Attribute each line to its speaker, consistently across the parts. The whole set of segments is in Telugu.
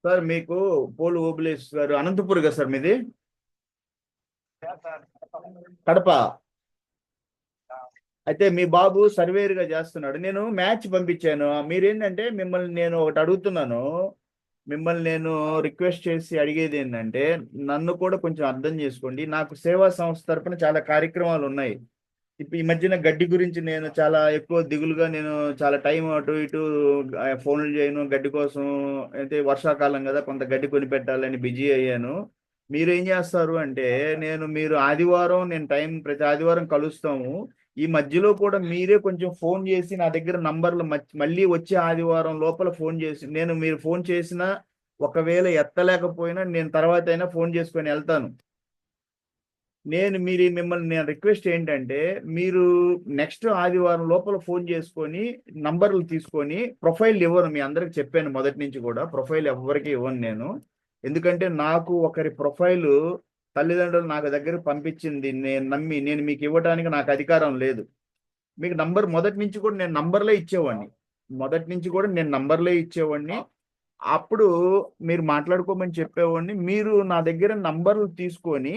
Speaker 1: సార్ మీకు పోలు ఓబులేష్ గారు అనంతపూర్ కదా సార్ మీది? కడప. అయితే మీ బాబు సర్వేరుగా చేస్తున్నాడు. నేను మ్యాచ్ పంపించాను. మీరేంటంటే మిమ్మల్ని నేను ఒకటి అడుగుతున్నాను. మిమ్మల్ని నేను రిక్వెస్ట్ చేసి అడిగేది ఏంటంటే నన్ను కూడా కొంచెం అర్థం చేసుకోండి. నాకు సేవా సంస్థ తరపున చాలా కార్యక్రమాలు ఉన్నాయి. ఇప్పుడు ఈ మధ్యన గడ్డి గురించి నేను చాలా ఎక్కువ దిగులుగా నేను చాలా టైం అటు ఇటు ఫోన్లు చేయను గడ్డి కోసం. అయితే వర్షాకాలం కదా, కొంత గడ్డి కొనిపెట్టాలని బిజీ అయ్యాను. మీరు ఏం చేస్తారు అంటే మీరు ఆదివారం నేను టైం ప్రతి ఆదివారం కలుస్తాము. ఈ మధ్యలో కూడా మీరే కొంచెం ఫోన్ చేసి నా దగ్గర నంబర్లు మళ్ళీ వచ్చే ఆదివారం లోపల ఫోన్ చేసి మీరు ఫోన్ చేసినా ఒకవేళ ఎత్తలేకపోయినా నేను తర్వాత అయినా ఫోన్ చేసుకొని వెళ్తాను. మిమ్మల్ని నేను రిక్వెస్ట్ ఏంటంటే మీరు నెక్స్ట్ ఆదివారం లోపల ఫోన్ చేసుకొని నంబర్లు తీసుకొని ప్రొఫైల్ ఇవ్వను. మీ అందరికి చెప్పాను మొదటి నుంచి కూడా ప్రొఫైల్ ఎవరికి ఇవ్వను నేను. ఎందుకంటే నాకు ఒకరి ప్రొఫైలు తల్లిదండ్రులు నాకు దగ్గర పంపించింది నేను నమ్మి నేను మీకు ఇవ్వడానికి నాకు అధికారం లేదు. మీకు నంబర్ మొదటి నుంచి కూడా నేను నంబర్లే ఇచ్చేవాడిని. మొదటి నుంచి కూడా నేను నంబర్లే ఇచ్చేవాడిని. అప్పుడు మీరు మాట్లాడుకోమని చెప్పేవాడిని. మీరు నా దగ్గర నంబర్లు తీసుకొని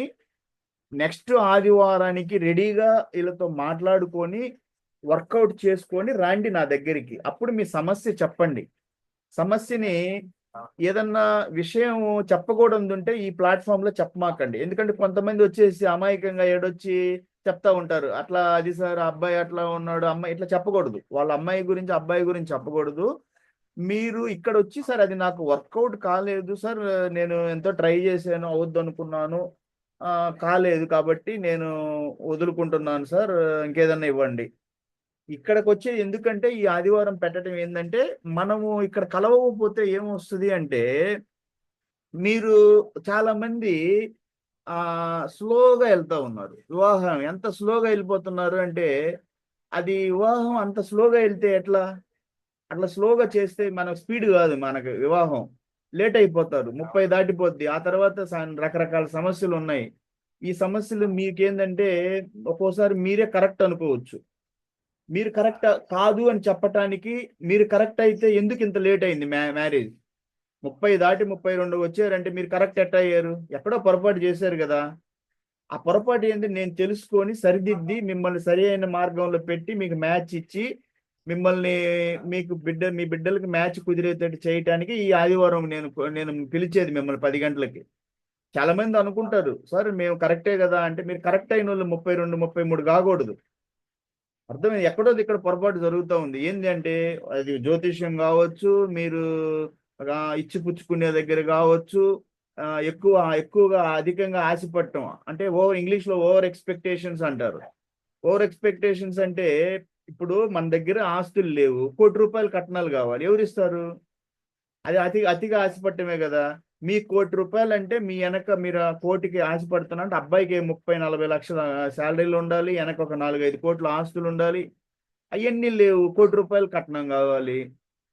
Speaker 1: నెక్స్ట్ ఆదివారానికి రెడీగా వీళ్ళతో మాట్లాడుకొని వర్కౌట్ చేసుకొని రండి నా దగ్గరికి. అప్పుడు మీ సమస్య చెప్పండి. సమస్యని ఏదన్నా విషయం చెప్పకూడదు ఉంటే ఈ ప్లాట్ఫామ్ లో చెప్పమాకండి. ఎందుకంటే కొంతమంది వచ్చేసి అమాయకంగా ఏడొచ్చి చెప్తా ఉంటారు. అట్లా అది సార్ అబ్బాయి అట్లా ఉన్నాడు, అమ్మాయి ఇట్లా చెప్పకూడదు. వాళ్ళ అమ్మాయి గురించి అబ్బాయి గురించి చెప్పకూడదు. మీరు ఇక్కడ వచ్చి సార్ అది నాకు వర్కౌట్ కాలేదు సార్, నేను ఎంతో ట్రై చేశాను అవద్దు అనుకున్నాను, కాలేదు కాబట్టి నేను వదులుకుంటున్నాను సార్, ఇంకేదన్నా ఇవ్వండి. ఇక్కడికి వచ్చేది ఎందుకంటే ఈ ఆదివారం పెట్టడం ఏంటంటే మనము ఇక్కడ కలవకపోతే ఏమొస్తుంది అంటే మీరు చాలా మంది స్లోగా వెళ్తా ఉన్నారు. వివాహం ఎంత స్లోగా వెళ్ళిపోతున్నారు అంటే అది వివాహం అంత స్లోగా వెళ్తే ఎట్లా? అట్లా స్లోగా చేస్తే మనకు స్పీడ్ కాదు, మనకు వివాహం లేట్ అయిపోతారు. 30 దాటిపోద్ది. ఆ తర్వాత రకరకాల సమస్యలు ఉన్నాయి. ఈ సమస్యలు మీకేందంటే ఒక్కోసారి మీరే కరెక్ట్ అనుకోవచ్చు. మీరు కరెక్ట్ కాదు అని చెప్పటానికి మీరు కరెక్ట్ అయితే ఎందుకు ఇంత లేట్ అయింది మ్యారేజ్? 30 దాటి 32 వచ్చారంటే మీరు కరెక్ట్ ఎట్ట అయ్యారు? ఎక్కడో పొరపాటు చేశారు కదా. ఆ పొరపాటు ఏంటి నేను తెలుసుకొని సరిదిద్ది మిమ్మల్ని సరి అయిన మార్గంలో పెట్టి మీకు మ్యాచ్ ఇచ్చి మిమ్మల్ని మీ బిడ్డలకి మ్యాచ్ కుదిరేటట్టు చేయటానికి ఈ ఆదివారం నేను పిలిచేది మిమ్మల్ని 10 గంటలకి. చాలా మంది అనుకుంటారు సార్ మేము కరెక్టే కదా అంటే మీరు కరెక్ట్ అయిన వాళ్ళు 32 33 కాకూడదు. అర్థమైంది? ఎక్కడోది ఇక్కడ పొరపాటు జరుగుతూ ఉంది. ఏంటి అంటే అది జ్యోతిష్యం కావచ్చు, మీరు ఇచ్చి పుచ్చుకునే దగ్గర కావచ్చు, ఎక్కువగా అధికంగా ఆశపడటం అంటే ఇంగ్లీష్ లో ఓవర్ ఎక్స్పెక్టేషన్స్ అంటారు. ఓవర్ ఎక్స్పెక్టేషన్స్ అంటే ఇప్పుడు మన దగ్గర ఆస్తులు లేవు, ₹1,00,00,000 కట్నాలు కావాలి, ఎవరిస్తారు? అది అతిగా ఆశపడటమే కదా. మీ ₹1,00,00,000 అంటే మీ వెనక మీరు ఆ కోటికి ఆశపడుతున్నా అంటే అబ్బాయికి 30-40 లక్షల శాలరీలు ఉండాలి, వెనక ఒక 4-5 కోట్ల ఆస్తులు ఉండాలి. అవన్నీ లేవు. ₹1,00,00,000 కట్నం కావాలి.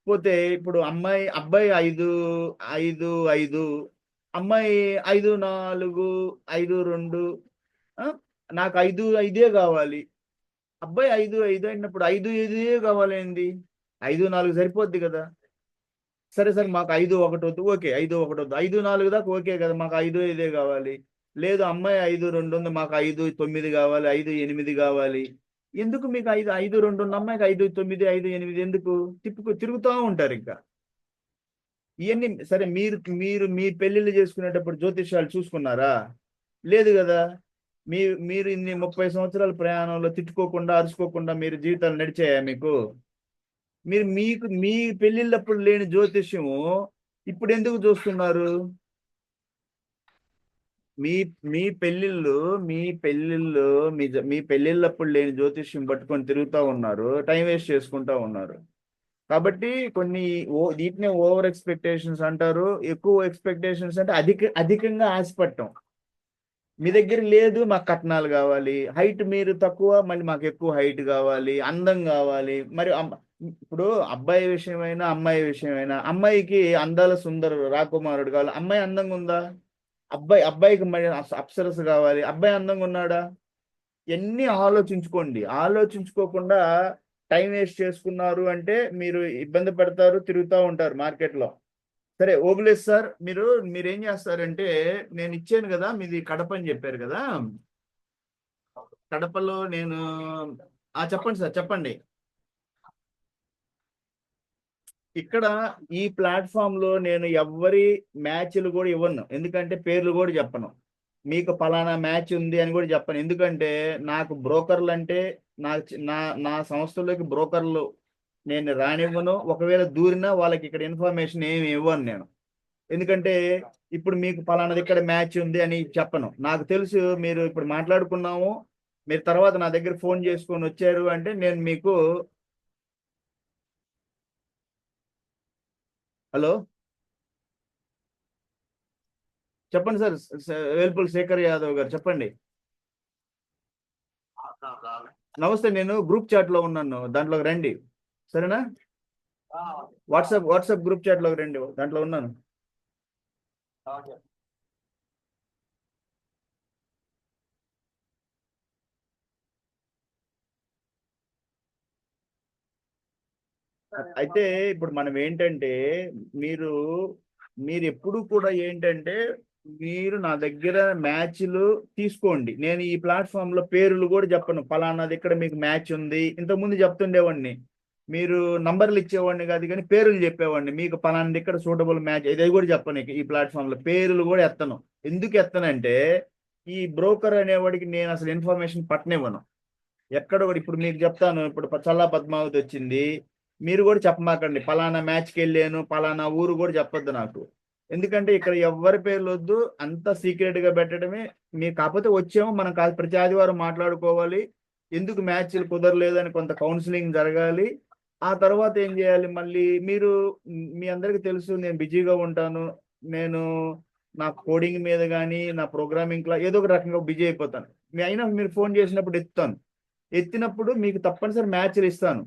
Speaker 1: పోతే ఇప్పుడు అబ్బాయి 5-5 అమ్మాయి 5-4 5-2. నాకు 5-5 కావాలి. అబ్బాయి 5-5 అయినప్పుడు 5-5 కావాలేంది? 5-4 సరిపోద్ది కదా. సరే సరే మాకు 5-1 వద్దు, ఓకే 5-1 వద్దు, 5-4 దాకా ఓకే కదా, మాకు 5-5 కావాలి. లేదు అమ్మాయి 5-2 ఉంది, మాకు 5-9 కావాలి, 5-8 కావాలి. ఎందుకు మీకు 5-2 ఉన్న అమ్మాయికి 5-9 5-8 ఎందుకు? తిరుగుతూ ఉంటారు ఇంకా. ఇవన్నీ సరే. మీరు మీరు మీ పెళ్లిళ్ళు చేసుకునేటప్పుడు జ్యోతిష్యాలు చూసుకున్నారా? లేదు కదా. మీ మీరు ఇన్ని 30 సంవత్సరాల ప్రయాణంలో తిట్టుకోకుండా అరుచుకోకుండా మీరు జీవితాలు నడిచాయా మీకు? మీ పెళ్లిళ్ళప్పుడు లేని జ్యోతిష్యము ఇప్పుడు ఎందుకు చూస్తున్నారు? మీ మీ పెళ్లిళ్ళు మీ పెళ్లిళ్ళు మీ పెళ్లిళ్ళప్పుడు లేని జ్యోతిష్యం పట్టుకొని తిరుగుతూ ఉన్నారు, టైం వేస్ట్ చేసుకుంటా ఉన్నారు. కాబట్టి వీటినే ఓవర్ ఎక్స్పెక్టేషన్స్ అంటారు. ఎక్కువ ఎక్స్పెక్టేషన్స్ అంటే అధికంగా ఆశపడటం. మీ దగ్గర లేదు, మాకు కట్నాలు కావాలి, హైట్ మీరు తక్కువ మళ్ళీ మాకు ఎక్కువ హైట్ కావాలి, అందం కావాలి. మరి ఇప్పుడు అబ్బాయి విషయమైనా అమ్మాయి విషయమైనా అమ్మాయికి అందాల సుందర రాకుమారుడు కావాలి, అమ్మాయి అందంగా ఉందా? అబ్బాయికి మరి అప్సరస కావాలి, అబ్బాయి అందంగా ఉన్నాడా? ఎన్ని ఆలోచించుకోండి. ఆలోచించుకోకుండా టైం వేస్ట్ చేసుకున్నారు అంటే మీరు ఇబ్బంది పడతారు, తిరుగుతూ ఉంటారు మార్కెట్లో. సరే ఓబులేష్ సార్, మీరు ఏం చేస్తారంటే, నేను ఇచ్చాను కదా, మీది కడప అని చెప్పారు కదా, కడపలో నేను చెప్పండి సార్, చెప్పండి. ఇక్కడ ఈ ప్లాట్ఫామ్ లో నేను ఎవ్వరి మ్యాచ్లు కూడా ఇవ్వను, ఎందుకంటే పేర్లు కూడా చెప్పను. మీకు పలానా మ్యాచ్ ఉంది అని కూడా చెప్పను, ఎందుకంటే నాకు బ్రోకర్లు అంటే నా నా సంస్థలోకి బ్రోకర్లు నేను రానివ్వను. ఒకవేళ దూరినా వాళ్ళకి ఇక్కడ ఇన్ఫర్మేషన్ ఏమి ఇవ్వను నేను, ఎందుకంటే ఇప్పుడు మీకు పలానాది ఇక్కడ మ్యాచ్ ఉంది అని చెప్పను. నాకు తెలుసు మీరు ఇప్పుడు మాట్లాడుకున్నాము, మీరు తర్వాత నా దగ్గర ఫోన్ చేసుకొని వచ్చారు అంటే నేను మీకు. హలో, చెప్పండి సార్. వేల్పుల్ శేఖర్ యాదవ్ గారు చెప్పండి. నమస్తే, నేను గ్రూప్ చాట్ లో ఉన్నాను, దాంట్లోకి రండి. సరేనా? వాట్సాప్ గ్రూప్ చాట్ లోకి రండి, దాంట్లో ఉన్నాను. అయితే ఇప్పుడు మనం ఏంటంటే, మీరు మీరు ఎప్పుడు కూడా ఏంటంటే, మీరు నా దగ్గర మ్యాచ్లు తీసుకోండి. నేను ఈ ప్లాట్ఫామ్ లో పేర్లు కూడా చెప్పను, పలానాది ఇక్కడ మీకు మ్యాచ్ ఉంది. ఇంతకుముందు చెప్తుండేవాడిని, మీరు నంబర్లు ఇచ్చేవాడిని కాదు కానీ పేర్లు చెప్పేవాడిని, మీకు పలానాది ఇక్కడ సూటబుల్ మ్యాచ్, ఇది కూడా చెప్పను. ఈ ప్లాట్ఫామ్ లో పేర్లు కూడా ఎత్తను. ఎందుకు ఎత్తనంటే, ఈ బ్రోకర్ అనేవాడికి నేను అసలు ఇన్ఫర్మేషన్ పట్టనివ్వను. ఎక్కడ కూడా ఇప్పుడు మీకు చెప్తాను, ఇప్పుడు చల్లా పద్మావతి వచ్చింది, మీరు కూడా చెప్పమాకండి పలానా మ్యాచ్కి వెళ్ళాను, పలానా ఊరు కూడా చెప్పొద్దు నాకు. ఎందుకంటే ఇక్కడ ఎవరి పేర్లు వద్దు, అంత సీక్రెట్ గా పెట్టడమే. మీరు కాకపోతే వచ్చాము, మనం కాదు ప్రతి ఆదివారం మాట్లాడుకోవాలి, ఎందుకు మ్యాచ్లు కుదరలేదు అని కొంత కౌన్సిలింగ్ జరగాలి. ఆ తర్వాత ఏం చేయాలి, మళ్ళీ మీరు, మీ అందరికీ తెలుసు నేను బిజీగా ఉంటాను. నేను నా కోడింగ్ మీద కానీ నా ప్రోగ్రామింగ్ క్లాస్ ఏదో ఒక రకంగా బిజీ అయిపోతాను. అయినా మీరు ఫోన్ చేసినప్పుడు ఎత్తుతాను. ఎత్తినప్పుడు మీకు తప్పనిసరి మ్యాచ్లు ఇస్తాను.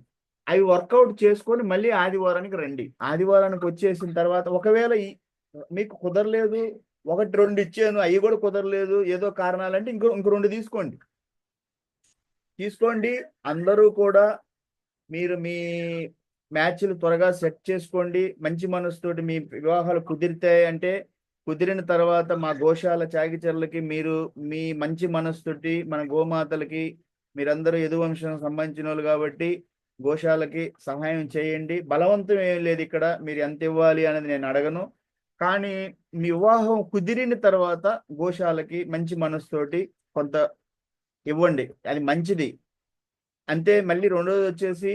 Speaker 1: అవి వర్కౌట్ చేసుకొని మళ్ళీ ఆదివారానికి రండి. ఆదివారానికి వచ్చేసిన తర్వాత ఒకవేళ మీకు కుదరలేదు, ఒకటి రెండు ఇచ్చాను అవి కూడా కుదరలేదు, ఏదో కారణాలంటే ఇంకో రెండు తీసుకోండి. అందరూ కూడా మీరు మీ మ్యాచ్లు త్వరగా సెట్ చేసుకోండి. మంచి మనసుతోటి మీ వివాహాలు కుదిరితాయి అంటే, కుదిరిన తర్వాత మా గోశాల చాగిచర్లకి మీరు మీ మంచి మనసుతోటి మన గోమాతలకి, మీరందరూ యదువంశం సంబంధించిన వాళ్ళు కాబట్టి గోశాలకి సహాయం చేయండి. బలవంతం ఏం లేదు ఇక్కడ, మీరు ఎంత ఇవ్వాలి అనేది నేను అడగను. కానీ మీ వివాహం కుదిరిన తర్వాత గోశాలకి మంచి మనసుతోటి కొంత ఇవ్వండి, అది మంచిది. అంతే. మళ్ళీ రెండోది వచ్చేసి,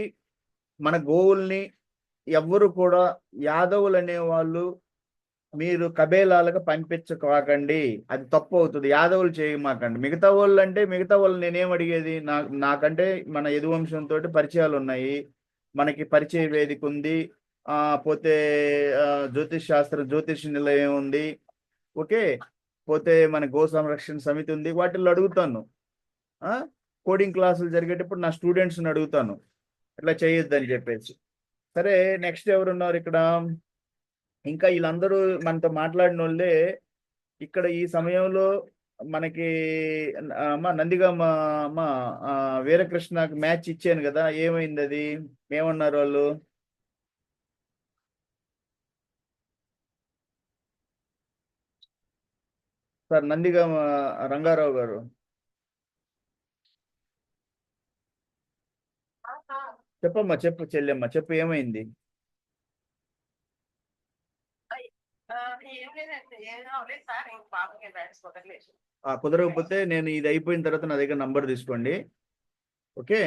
Speaker 1: మన గోవుల్ని ఎవ్వరు కూడా యాదవులు అనే వాళ్ళు మీరు కబేలాలకు పంపించకాకండి, అది తప్పు అవుతుంది. యాదవులు చేయమాకండి. మిగతా వాళ్ళు నేనేం అడిగేది, నాకంటే మన యదువంశంతో పరిచయాలు ఉన్నాయి, మనకి పరిచయ వేదిక ఉంది, పోతే జ్యోతిష్ నిలయం ఉంది, ఓకే, పోతే మన గో సంరక్షణ సమితి ఉంది, వాటిల్లో అడుగుతాను. కోడింగ్ క్లాసులు జరిగేటప్పుడు నా స్టూడెంట్స్ని అడుగుతాను ఇట్లా చేయొద్దని చెప్పేసి. సరే, నెక్స్ట్ ఎవరున్నారు ఇక్కడ? ఇంకా వీళ్ళందరూ మనతో మాట్లాడిన వాళ్ళే. ఇక్కడ ఈ సమయంలో మనకి అమ్మ నందిగామ, అమ్మ వీరకృష్ణకి మ్యాచ్ ఇచ్చాను కదా, ఏమైంది అది? ఏమన్నారు వాళ్ళు? సార్ నందిగామ రంగారావు గారు, చెప్పమ్మా, చెప్పు చెల్లెమ్మ, చెప్పు ఏమైంది? కుదరకపోతే నేను ఇది అయిపోయిన తర్వాత నా దగ్గర నంబర్ తీసుకోండి, ఓకే.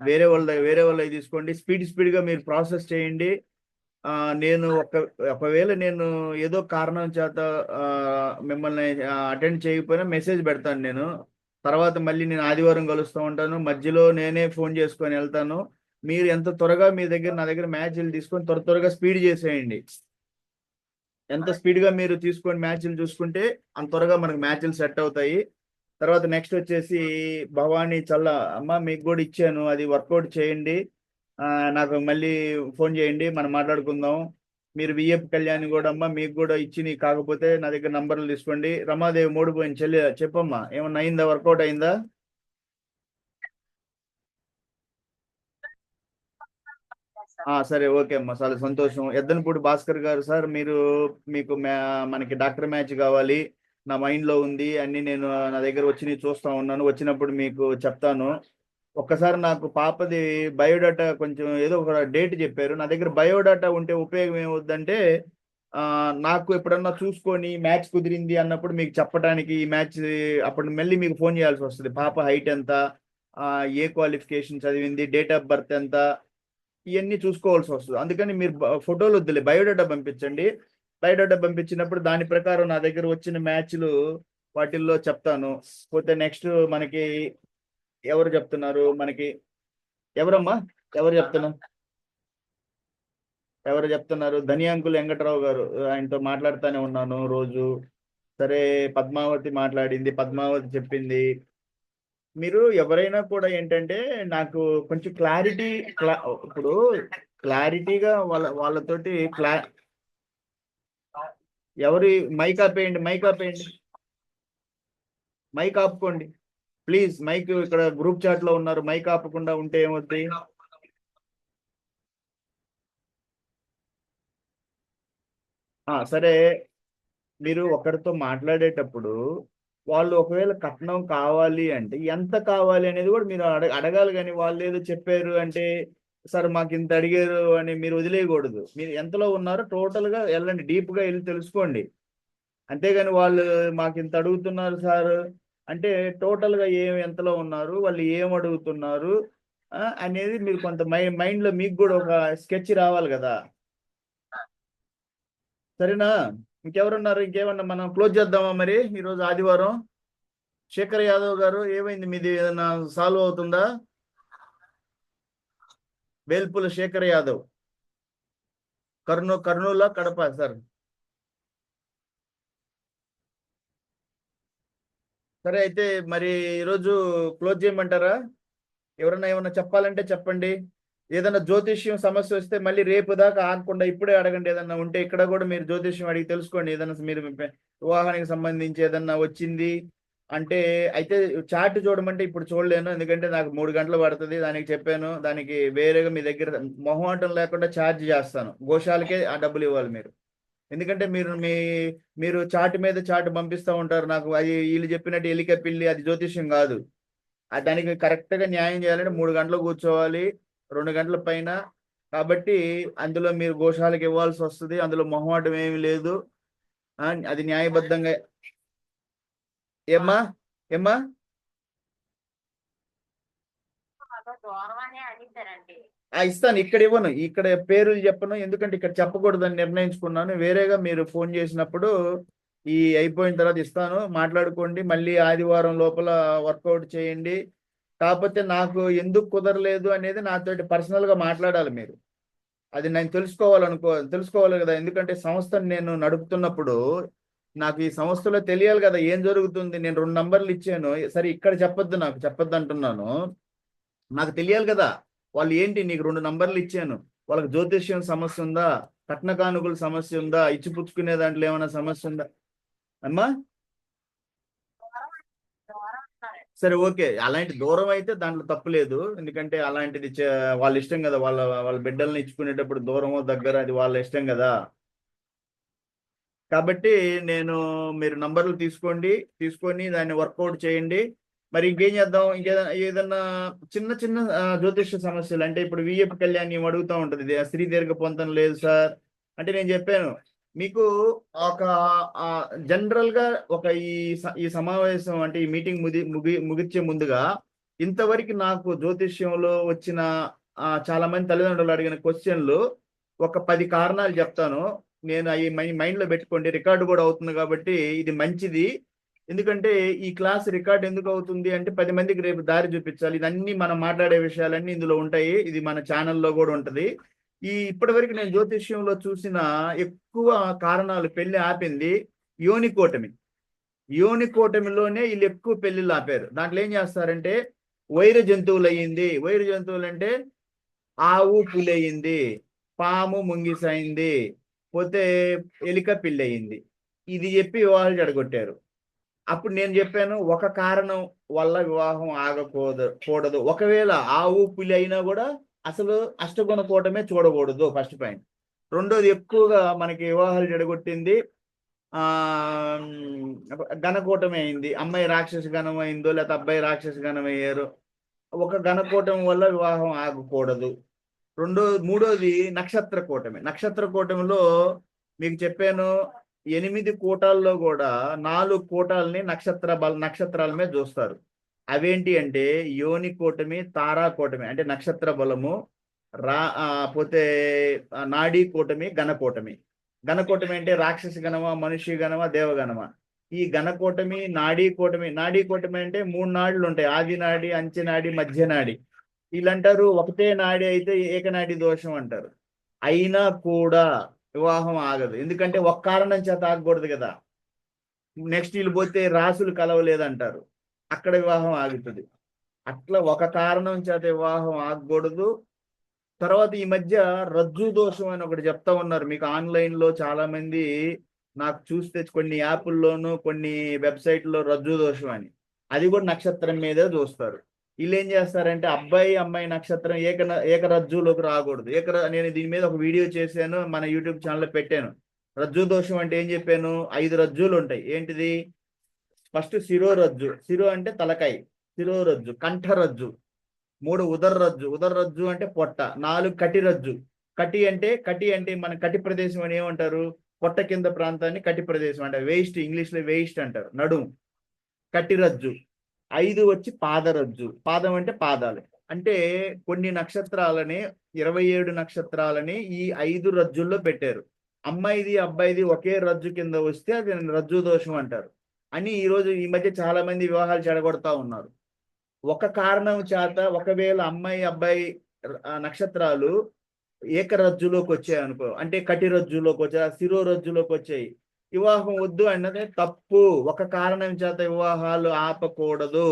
Speaker 1: వేరే వాళ్ళ తీసుకోండి, స్పీడ్ గా మీరు ప్రాసెస్ చేయండి. నేను ఒకవేళ నేను ఏదో కారణం చేత మిమ్మల్ని అటెండ్ చేయకపోయినా మెసేజ్ పెడతాను నేను. తర్వాత మళ్ళీ నేను ఆదివారం కలుస్తూ ఉంటాను, మధ్యలో నేనే ఫోన్ చేసుకొని వెళ్తాను. మీరు ఎంత త్వరగా నా దగ్గర మ్యాచ్లు తీసుకొని త్వరగా స్పీడ్ చేసేయండి. ఎంత స్పీడ్ గా మీరు తీసుకొని మ్యాచ్లు చూసుకుంటే అంత త్వరగా మనకు మ్యాచ్లు సెట్ అవుతాయి. తర్వాత నెక్స్ట్ వచ్చేసి భవానీ చల్ల అమ్మ, మీకు కూడా ఇచ్చాను, అది వర్కౌట్ చేయండి. నాకు మళ్ళీ ఫోన్ చేయండి, మనం మాట్లాడుకుందాం. మీరు విఎఫ్ కళ్యాణ్ కూడా అమ్మ, మీకు కూడా ఇచ్చి కాకపోతే నా దగ్గర నంబర్లు తీసుకోండి. రమాదేవి మూడిపోయింది చెల్లి, చెప్పమ్మా ఏమన్నా అయిందా, వర్కౌట్ అయిందా? సరే ఓకే అమ్మా, చాలా సంతోషం. ఎద్దనపూడి భాస్కర్ గారు సార్, మీకు మనకి డాక్టర్ మ్యాచ్ కావాలి, నా మైండ్లో ఉంది అన్ని, నేను నా దగ్గర వచ్చి చూస్తా ఉన్నాను, వచ్చినప్పుడు మీకు చెప్తాను. ఒక్కసారి నాకు పాపది బయోడాటా కొంచెం ఏదో ఒక డేట్ చెప్పారు, నా దగ్గర బయోడాటా ఉంటే ఉపయోగం ఏమవుద్దంటే నాకు ఎప్పుడన్నా చూసుకొని మ్యాచ్ కుదిరింది అన్నప్పుడు మీకు చెప్పడానికి, ఈ మ్యాచ్ అప్పుడు మళ్ళీ మీకు ఫోన్ చేయాల్సి వస్తుంది. పాప హైట్ ఎంత, ఏ క్వాలిఫికేషన్ చదివింది, డేట్ ఆఫ్ బర్త్ ఎంత, ఇవన్నీ చూసుకోవాల్సి వస్తుంది. అందుకని మీరు ఫోటోలు వద్దులే, బయోడేటా పంపించండి. బయోడేటా పంపించినప్పుడు దాని ప్రకారం నా దగ్గర వచ్చిన మ్యాచ్లు వాటిల్లో చెప్తాను. పోతే నెక్స్ట్ మనకి ఎవరు చెప్తున్నారు, మనకి ఎవరమ్మా, ఎవరు చెప్తున్నారు, ఎవరు చెప్తున్నారు? ధనియాంకులు వెంకట్రావు గారు, ఆయనతో మాట్లాడుతూనే ఉన్నాను రోజు. సరే, పద్మావతి మాట్లాడింది, పద్మావతి చెప్పింది. మీరు ఎవరైనా కూడా ఏంటంటే నాకు కొంచెం ఇప్పుడు క్లారిటీగా వాళ్ళతోటి ఎవరి మైక్ ఆపేయండి, మైక్ ఆపేయండి, మైక్ ఆపుకోండి ప్లీజ్. మైక్ ఇక్కడ గ్రూప్ చాట్ లో ఉన్నారు, మైక్ ఆపకుండా ఉంటే ఏమవుతుంది? సరే, మీరు ఒకరితో మాట్లాడేటప్పుడు వాళ్ళు ఒకవేళ కట్నం కావాలి అంటే ఎంత కావాలి అనేది కూడా మీరు అడగాలి. కానీ వాళ్ళు ఏదో చెప్పారు అంటే సార్ మాకు ఇంత అడిగారు అని మీరు వదిలేయకూడదు. మీరు ఎంతలో ఉన్నారో టోటల్ గా వెళ్ళండి, డీప్ గా వెళ్ళి తెలుసుకోండి. అంతేగాని వాళ్ళు మాకు ఇంత అడుగుతున్నారు సార్ అంటే టోటల్ గా ఎంతలో ఉన్నారు, వాళ్ళు ఏం అడుగుతున్నారు అనేది మీరు కొంత మైండ్ లో మీకు కూడా ఒక స్కెచ్ రావాలి కదా. సరేనా? ఇంకెవరున్నారు? ఇంకేమన్నా మనం క్లోజ్ చేద్దామా మరి ఈరోజు ఆదివారం? శేఖర్ యాదవ్ గారు, ఏమైంది, మీది ఏదైనా సాల్వ్ అవుతుందా? వేల్పుల శేఖర్ యాదవ్, కర్నూలు కడప సార్. సరే అయితే మరి ఈరోజు క్లోజ్ చేయమంటారా? ఎవరన్నా ఏమన్నా చెప్పాలంటే చెప్పండి. ఏదైనా జ్యోతిష్యం సమస్య వస్తే మళ్ళీ రేపు దాకా ఆగకుండా ఇప్పుడే అడగండి. ఏదన్నా ఉంటే ఇక్కడ కూడా మీరు జ్యోతిష్యం అడిగి తెలుసుకోండి. ఏదైనా మీరు వివాహానికి సంబంధించి ఏదన్నా వచ్చింది అంటే అయితే చార్ట్ చూడమంటే ఇప్పుడు చూడలేను, ఎందుకంటే నాకు 3 గంటలు పడుతుంది. దానికి చెప్పాను, దానికి వేరేగా మీ దగ్గర మొహమాటం లేకుండా ఛార్జ్ చేస్తాను. గోశాలకే ఆ డబ్బులు ఇవ్వాలి మీరు. ఎందుకంటే మీరు చాటు మీద చాటు పంపిస్తూ ఉంటారు నాకు, అది వీళ్ళు చెప్పినట్టు ఎలిక పిల్లి, అది జ్యోతిష్యం కాదు. దానికి కరెక్ట్ గా న్యాయం చేయాలంటే 3 గంటలు కూర్చోవాలి, 2 గంటల పైన. కాబట్టి అందులో మీరు గోశాలకు ఇవ్వాల్సి వస్తుంది, అందులో మొహమాటం ఏమి లేదు. అది న్యాయబద్ధంగా. ఏమ్మా, ఏమ్మా, ఇస్తాను. ఇక్కడ ఇవ్వను, ఇక్కడ పేర్లు చెప్పను, ఎందుకంటే ఇక్కడ చెప్పకూడదని నిర్ణయించుకున్నాను. వేరేగా మీరు ఫోన్ చేసినప్పుడు ఈ అయిపోయిన తర్వాత ఇస్తాను, మాట్లాడుకోండి. మళ్ళీ ఆదివారం లోపల వర్కౌట్ చేయండి. కాకపోతే నాకు ఎందుకు కుదరలేదు అనేది నాతోటి పర్సనల్ గా మాట్లాడాలి మీరు. అది నేను తెలుసుకోవాలి కదా. ఎందుకంటే సంస్థను నేను నడుపుతున్నప్పుడు నాకు ఈ సంస్థలో తెలియాలి కదా ఏం జరుగుతుంది. నేను 2 నంబర్లు ఇచ్చాను, సరే ఇక్కడ చెప్పొద్దు, నాకు చెప్పొద్దు అంటున్నాను. నాకు తెలియాలి కదా వాళ్ళు ఏంటి. నీకు 2 నంబర్లు ఇచ్చాను, వాళ్ళకి జ్యోతిష్యం సమస్య ఉందా, కట్న కానుకల సమస్య ఉందా, ఇచ్చిపుచ్చుకునే దాంట్లో ఏమైనా సమస్య ఉందా అమ్మా? సరే ఓకే, అలాంటి దూరం అయితే దాంట్లో తప్పు లేదు. ఎందుకంటే అలాంటిది వాళ్ళ ఇష్టం కదా, వాళ్ళ వాళ్ళ బిడ్డల్ని ఇచ్చుకునేటప్పుడు దూరమో దగ్గర అది వాళ్ళ ఇష్టం కదా. కాబట్టి నేను మీరు నంబర్లు తీసుకొని దాన్ని వర్కౌట్ చేయండి. మరి ఇంకేం చేద్దాం? ఏదన్నా చిన్న చిన్న జ్యోతిష సమస్యలు అంటే ఇప్పుడు విఎఫ్ కళ్యాణ్ ఏం అడుగుతూ ఉంటుంది, స్త్రీ దీర్ఘ పొందడం లేదు సార్ అంటే నేను చెప్పాను మీకు ఒక జనరల్ గా ఒక ఈ సమావేశం అంటే ఈ మీటింగ్ ముగిచ్చే ముందుగా ఇంతవరకు నాకు జ్యోతిష్యంలో వచ్చిన చాలా మంది తల్లిదండ్రులు అడిగిన క్వశ్చన్లు ఒక 10 కారణాలు చెప్తాను. నేను అవి మైండ్ లో పెట్టుకోండి, రికార్డు కూడా అవుతుంది కాబట్టి ఇది మంచిది. ఎందుకంటే ఈ క్లాస్ రికార్డ్ ఎందుకు అవుతుంది అంటే 10 మందికి రేపు దారి చూపించాలి. ఇదన్నీ మనం మాట్లాడే విషయాలన్నీ ఇందులో ఉంటాయి, ఇది మన ఛానల్లో కూడా ఉంటది. ఇప్పటి వరకు నేను జ్యోతిష్యంలో చూసిన ఎక్కువ కారణాలు పెళ్లి ఆపింది యోనికోటమి. యోనికోటమిలోనే వీళ్ళు ఎక్కువ పెళ్లిళ్ళు ఆపారు. దాంట్లో ఏం చేస్తారంటే వైర జంతువులు అయ్యింది, వైర జంతువులు అంటే ఆవు పులయింది, పాము ముంగిసైంది, పోతే ఎలిక పిల్లయింది, ఇది చెప్పి వివాహాలు జడగొట్టారు. అప్పుడు నేను చెప్పాను ఒక కారణం వల్ల వివాహం ఆగకూడదు. ఒకవేళ ఆవు పులి అయినా కూడా అసలు అష్టగుణ కూటమే చూడకూడదు, ఫస్ట్ పాయింట్. రెండోది, ఎక్కువగా మనకి వివాహాలు చెడగొట్టింది ఆ గణకూటమి అయింది. అమ్మాయి రాక్షస గణం అయిందో లేకపోతే అబ్బాయి రాక్షస గణం అయ్యారు. ఒక గణకూటమి వల్ల వివాహం ఆగకూడదు. మూడోది నక్షత్ర కూటమి. నక్షత్ర కూటమిలో మీకు చెప్పాను, 8 కూటాల్లో కూడా 4 కూటాలని నక్షత్రాల మీద చూస్తారు. అవేంటి అంటే యోని కూటమి, తారా కూటమి అంటే నక్షత్ర బలము, పోతే నాడీ కూటమి, గణకూటమి. గణకూటమి అంటే రాక్షస గణమా, మనిషి గణమా, దేవగణమా. ఈ గణకూటమి, నాడీ కూటమి. నాడీ కూటమి అంటే 3 నాడులు ఉంటాయి: ఆది నాడి, అంచె నాడి, మధ్య నాడి. వీళ్ళంటారు ఒకటే నాడి అయితే ఏకనాడి దోషం అంటారు. అయినా కూడా వివాహం ఆగదు. ఎందుకంటే ఒక కారణం చేత ఆగకూడదు కదా. నెక్స్ట్ వీళ్ళు పోతే రాసులు కలవలేదంటారు, అక్కడ వివాహం ఆగుతుంది. అట్లా ఒక కారణం చేత వివాహం ఆగకూడదు. తర్వాత ఈ మధ్య రజ్జు దోషం అని ఒకటి చెప్తా ఉన్నారు. మీకు ఆన్లైన్ లో చాలా మంది నాకు చూస్తే కొన్ని యాప్ల్లోనూ కొన్ని వెబ్సైట్లో రజ్జు దోషం అని, అది కూడా నక్షత్రం మీదే చూస్తారు. వీళ్ళు ఏం చేస్తారంటే అబ్బాయి అమ్మాయి నక్షత్రం ఏక రజ్జులోకి రాకూడదు. నేను దీని మీద ఒక వీడియో చేశాను, మన యూట్యూబ్ ఛానల్లో పెట్టాను. రజ్జు దోషం అంటే ఏం చెప్పాను, 5 రజ్జులు ఉంటాయి. ఏంటిది? ఫస్ట్ శిరోరజ్జు. శిరో అంటే తలకాయ, శిరోరజ్జు. కంఠరజ్జు. 3 ఉదర్రజ్జు. ఉదర్రజ్జు అంటే పొట్ట. 4 కటిరజ్జు. కటి అంటే మన కటి ప్రదేశం అని ఏమంటారు? పొట్ట కింద ప్రాంతాన్ని కటి ప్రదేశం అంటారు. వేయిస్ట్, ఇంగ్లీష్ లో వేయిస్ట్ అంటారు, నడుము. కటిరజ్జు. 5 వచ్చి పాదరజ్జు. పాదం అంటే పాదాలు. అంటే కొన్ని నక్షత్రాలని, 27 నక్షత్రాలని ఈ 5 రజ్జుల్లో పెట్టారు. అమ్మాయిది అబ్బాయిది ఒకే రజ్జు కింద వస్తే అది రజ్జు దోషం అంటారు అని ఈ మధ్య చాలా మంది వివాహాలు చెడగొడతా ఉన్నారు. ఒక కారణం చేత ఒకవేళ అమ్మాయి అబ్బాయి నక్షత్రాలు ఏకరజ్జులోకి వచ్చాయి అనుకో, అంటే కటిరజ్జులోకి వచ్చాయి, శిరోరజ్జులోకి వచ్చాయి, వివాహం వద్దు అన్నదే తప్పు. ఒక కారణం చేత వివాహాలు ఆపకూడదు.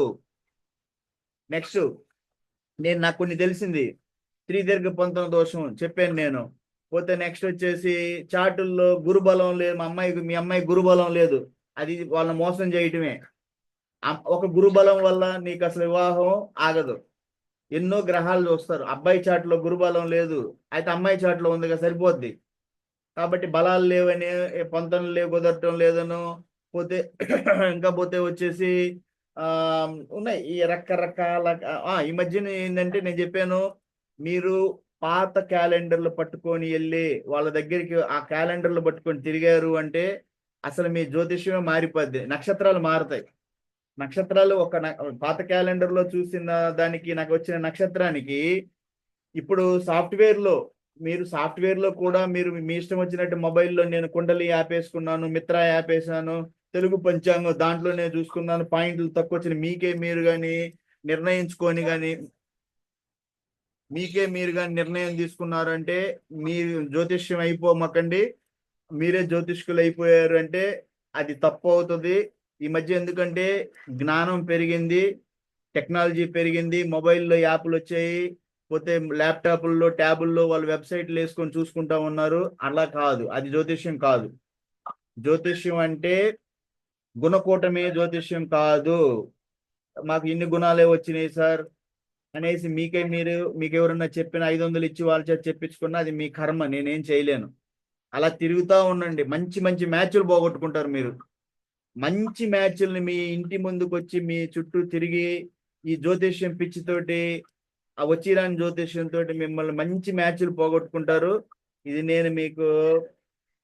Speaker 1: నెక్స్ట్, నాకు కొన్ని తెలిసింది. త్రిదీర్ఘ పొంతన దోషం చెప్పాను నేను. పోతే నెక్స్ట్ వచ్చేసి చాటుల్లో గురుబలం లేదు, మీ అమ్మాయి గురుబలం లేదు, అది వాళ్ళని మోసం చేయటమే. ఒక గురుబలం వల్ల నీకు అసలు వివాహం ఆగదు. ఎన్నో గ్రహాలు చూస్తారు, అబ్బాయి చాట్లో గురుబలం లేదు, అయితే అమ్మాయి చాట్లో ఉందిగా, సరిపోద్ది. కాబట్టి బలాలు లేవని, పొంతనలు లేవు, కుదరటం లేదను. పోతే ఇంకా పోతే వచ్చేసి ఉన్నాయి ఈ రకరకాల. ఈ మధ్యన ఏంటంటే నేను చెప్పాను, మీరు పాత క్యాలెండర్లు పట్టుకొని వెళ్ళి వాళ్ళ దగ్గరికి ఆ క్యాలెండర్లు పట్టుకొని తిరిగారు అంటే అసలు మీ జ్యోతిష్యమే మారిపోద్ది. నక్షత్రాలు మారుతాయి. నక్షత్రాలు పాత క్యాలెండర్ లో చూసిన దానికి నాకు వచ్చిన నక్షత్రానికి ఇప్పుడు సాఫ్ట్వేర్ లో కూడా మీరు మీ ఇష్టం వచ్చినట్టు మొబైల్లో నేను కుండలి యాప్ వేసుకున్నాను, మిత్ర యాప్ వేసాను, తెలుగు పంచాంగం దాంట్లోనే చూసుకున్నాను, పాయింట్లు తక్కువ వచ్చిన మీకే మీరు కానీ నిర్ణయం తీసుకున్నారు అంటే మీ జ్యోతిష్యం అయిపోమకండి. మీరే జ్యోతిష్కులు అయిపోయారు అంటే అది తప్పు అవుతుంది. ఈ మధ్య ఎందుకంటే జ్ఞానం పెరిగింది, టెక్నాలజీ పెరిగింది, మొబైల్లో యాప్లు వచ్చాయి, పోతే ల్యాప్టాప్ల్లో ట్యాబుల్లో వాళ్ళు వెబ్సైట్లు వేసుకొని చూసుకుంటా ఉన్నారు. అలా కాదు, అది జ్యోతిష్యం కాదు. జ్యోతిష్యం అంటే గుణకూటమే జ్యోతిష్యం కాదు. మాకు ఇన్ని గుణాలే వచ్చినాయి సార్ అనేసి మీకు ఎవరన్నా చెప్పిన 500 ఇచ్చి వాళ్ళ చేత చెప్పించుకున్నా అది మీ కర్మ, నేనేం చేయలేను. అలా తిరుగుతూ ఉండండి, మంచి మంచి మ్యాచ్లు పోగొట్టుకుంటారు మీరు. మంచి మ్యాచ్ల్ని మీ ఇంటి ముందుకు వచ్చి మీ చుట్టూ తిరిగి ఈ జ్యోతిష్యం పిచ్చితోటి, ఆ వచ్చిరాని జ్యోతిష్యంతో మిమ్మల్ని మంచి మ్యాచ్లు పోగొట్టుకుంటారు. ఇది నేను మీకు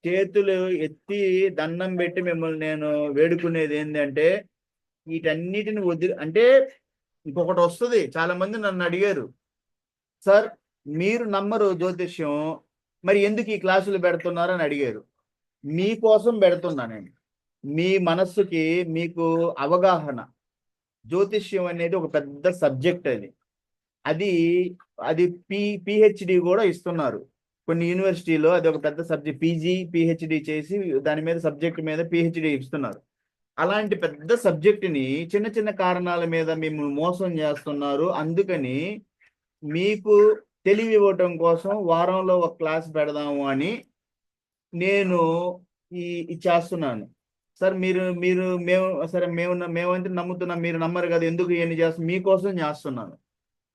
Speaker 1: చేతులు ఎత్తి దండం పెట్టి మిమ్మల్ని నేను వేడుకునేది ఏంటంటే వీటన్నిటిని అంటే ఇంకొకటి వస్తుంది. చాలా మంది నన్ను అడిగారు, సార్ మీరు నమ్మరు జ్యోతిష్యం, మరి ఎందుకు ఈ క్లాసులు పెడుతున్నారు అని అడిగారు. మీకోసం పెడుతున్నా నేను. మీ మనస్సుకి మీకు అవగాహన. జ్యోతిష్యం అనేది ఒక పెద్ద సబ్జెక్ట్. అది అది పిహెచ్డి కూడా ఇస్తున్నారు కొన్ని యూనివర్సిటీలో. అది ఒక పెద్ద సబ్జెక్ట్, పిహెచ్డి చేసి దాని మీద సబ్జెక్ట్ మీద పిహెచ్డి ఇస్తున్నారు. అలాంటి పెద్ద సబ్జెక్టుని చిన్న చిన్న కారణాల మీద మేము మోసం చేస్తున్నారు. అందుకని మీకు తెలివి ఇవ్వటం కోసం వారంలో ఒక క్లాస్ పెడదాము అని నేను చేస్తున్నాను. సార్ మేము మేమంటే నమ్ముతున్నాం, మీరు నమ్మరు కదా, ఎందుకు ఇవన్నీ చేస్తాం? మీకోసం చేస్తున్నాను.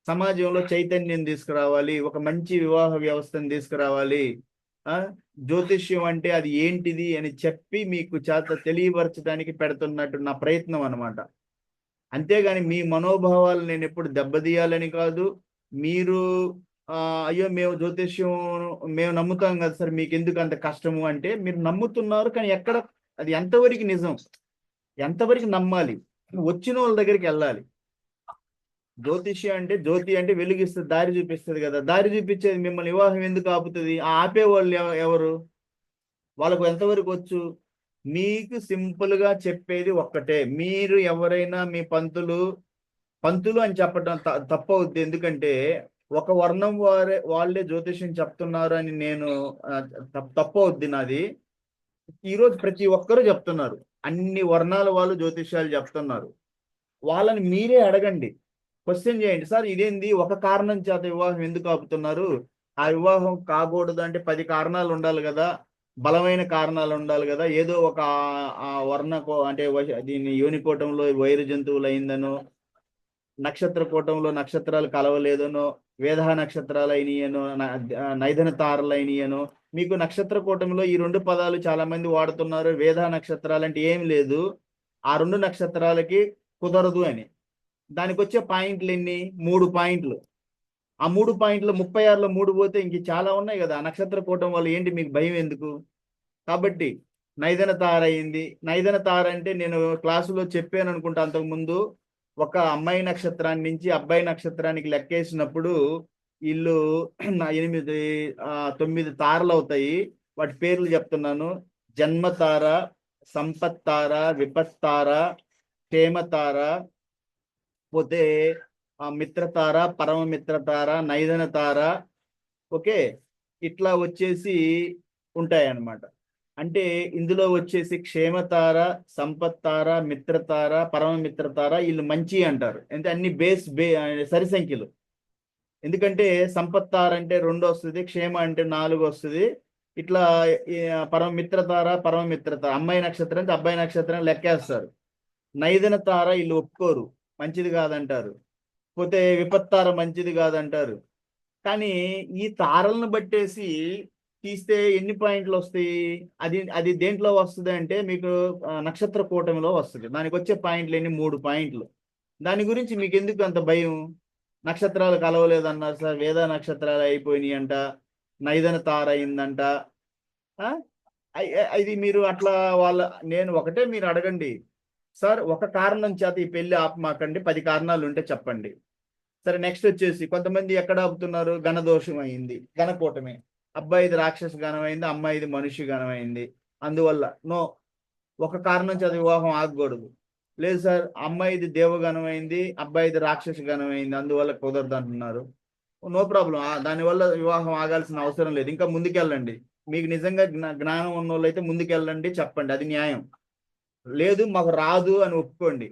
Speaker 1: సమాజంలో చైతన్యం తీసుకురావాలి, ఒక మంచి వివాహ వ్యవస్థను తీసుకురావాలి. ఆ జ్యోతిష్యం అంటే అది ఏంటిది అని చెప్పి మీకు చేత తెలియపరచడానికి పెడుతున్నట్టు నా ప్రయత్నం అన్నమాట. అంతేగాని మీ మనోభావాలు నేను ఎప్పుడు దెబ్బతీయాలని కాదు. మీరు అయ్యో మేము జ్యోతిష్యం మేము నమ్ముతాం కదా సార్, మీకు ఎందుకు అంత కష్టము అంటే, మీరు నమ్ముతున్నారు కానీ ఎక్కడ, అది ఎంతవరకు నిజం, ఎంతవరకు నమ్మాలి, వచ్చిన వాళ్ళ దగ్గరికి వెళ్ళాలి. జ్యోతిష్యం అంటే, జ్యోతి అంటే వెలుగిస్తుంది, దారి చూపిస్తుంది కదా, దారి చూపించేది మిమ్మల్ని వివాహం ఎందుకు ఆపుతుంది? ఆ ఆపేవాళ్ళు ఎవరు? వాళ్ళకు ఎంతవరకు వచ్చు? మీకు సింపుల్ గా చెప్పేది ఒక్కటే, మీరు ఎవరైనా మీ పంతులు అని చెప్పడం తప్పవుద్ది. ఎందుకంటే ఒక వర్ణం వాళ్ళే జ్యోతిష్యం చెప్తున్నారు అని నేను తప్పవుద్ది నాది. ఈరోజు ప్రతి ఒక్కరూ చెప్తున్నారు, అన్ని వర్ణాల వాళ్ళు జ్యోతిష్యాలు చెప్తున్నారు. వాళ్ళని మీరే అడగండి, క్వశ్చన్ చేయండి. సార్ ఇదేంది, ఒక కారణం చేత వివాహం ఎందుకు ఆపుతున్నారు? ఆ వివాహం కాకూడదు అంటే 10 కారణాలు ఉండాలి కదా, బలమైన కారణాలు ఉండాలి కదా. ఏదో ఒక ఆ వర్ణ అంటే దీన్ని యోనికోటంలో వైరు జంతువులు అయిందనో, నక్షత్ర కూటంలో నక్షత్రాలు కలవలేదనో, వేధా నక్షత్రాలు అయినాయనో, నైదన తారలు అయినాయనో. మీకు నక్షత్ర కూటంలో ఈ 2 పదాలు చాలా మంది వాడుతున్నారు, వేధా నక్షత్రాలు అంటే ఏం లేదు, ఆ 2 నక్షత్రాలకి కుదరదు అని. దానికి వచ్చే పాయింట్లు ఎన్ని? 3 పాయింట్లు. ఆ 3 పాయింట్లు 36లో 3 పోతే ఇంక చాలా ఉన్నాయి కదా. ఆ నక్షత్ర కూటం వల్ల ఏంటి మీకు భయం ఎందుకు? కాబట్టి నైదన తార అయింది. నైదన తార అంటే నేను క్లాసులో చెప్పాను అనుకుంటా అంతకుముందు, ఒక అమ్మాయి నక్షత్రాన్ని నుంచి అబ్బాయి నక్షత్రానికి లెక్కేసినప్పుడు వీళ్ళు 8 9 తారలు అవుతాయి. వాటి పేర్లు చెప్తున్నాను: జన్మతార, సంపత్తార, విపత్తార, క్షేమతార, పోతే మిత్రతార, పరమ మిత్రతార, నైదన తార. ఓకే, ఇట్లా వచ్చేసి ఉంటాయన్నమాట. అంటే ఇందులో వచ్చేసి క్షేమతార, సంపత్తార, మిత్రతార, పరమ మిత్రతార వీళ్ళు మంచి అంటారు. అంటే అన్ని సరి సంఖ్యలు. ఎందుకంటే సంపత్తార అంటే 2 వస్తుంది, క్షేమ అంటే 4 వస్తుంది. ఇట్లా పరమ మిత్రతార, పరమ మిత్రతార అమ్మాయి నక్షత్రం అంటే అబ్బాయి నక్షత్రం లెక్కేస్తారు. నైదన తార వీళ్ళు ఒప్పుకోరు, మంచిది కాదంటారు. పోతే విపత్తార మంచిది కాదంటారు. కానీ ఈ తారలను బట్టేసి తీస్తే ఎన్ని పాయింట్లు వస్తాయి? అది అది దేంట్లో వస్తుంది అంటే మీకు నక్షత్ర కూటమిలో వస్తుంది. దానికి వచ్చే పాయింట్లు ఎన్ని? 3 పాయింట్లు. దాని గురించి మీకు ఎందుకు అంత భయం? నక్షత్రాలు కలవలేదన్నారు సార్, వేద నక్షత్రాలు అయిపోయినాయి అంట, నైదన తార అయిందంట. ఇది మీరు అట్లా నేను ఒకటే మీరు అడగండి, సార్ ఒక కారణం చేత ఈ పెళ్లి ఆపమాకండి, 10 కారణాలు ఉంటే చెప్పండి. సరే, నెక్స్ట్ వచ్చేసి కొంతమంది ఎక్కడ ఆపుతున్నారు? గణదోషం అయింది, గణకూటమే. అబ్బాయిది రాక్షస గణం అయింది, అమ్మాయిది మనిషి గణం అయింది, అందువల్ల నో, ఒక కారణం చేత వివాహం ఆగకూడదు. లేదు సార్, అమ్మాయిది దేవగణం అయింది, అబ్బాయిది రాక్షస గణం అయింది, అందువల్ల కుదరదు అంటున్నారు. నో ప్రాబ్లం, దానివల్ల వివాహం ఆగాల్సిన అవసరం లేదు. ఇంకా ముందుకెళ్ళండి. మీకు నిజంగా జ్ఞానం ఉన్న వాళ్ళు అయితే ముందుకెళ్ళండి, చెప్పండి, అది న్యాయం. లేదు మాకు రాదు అని ఒప్పుకోండి.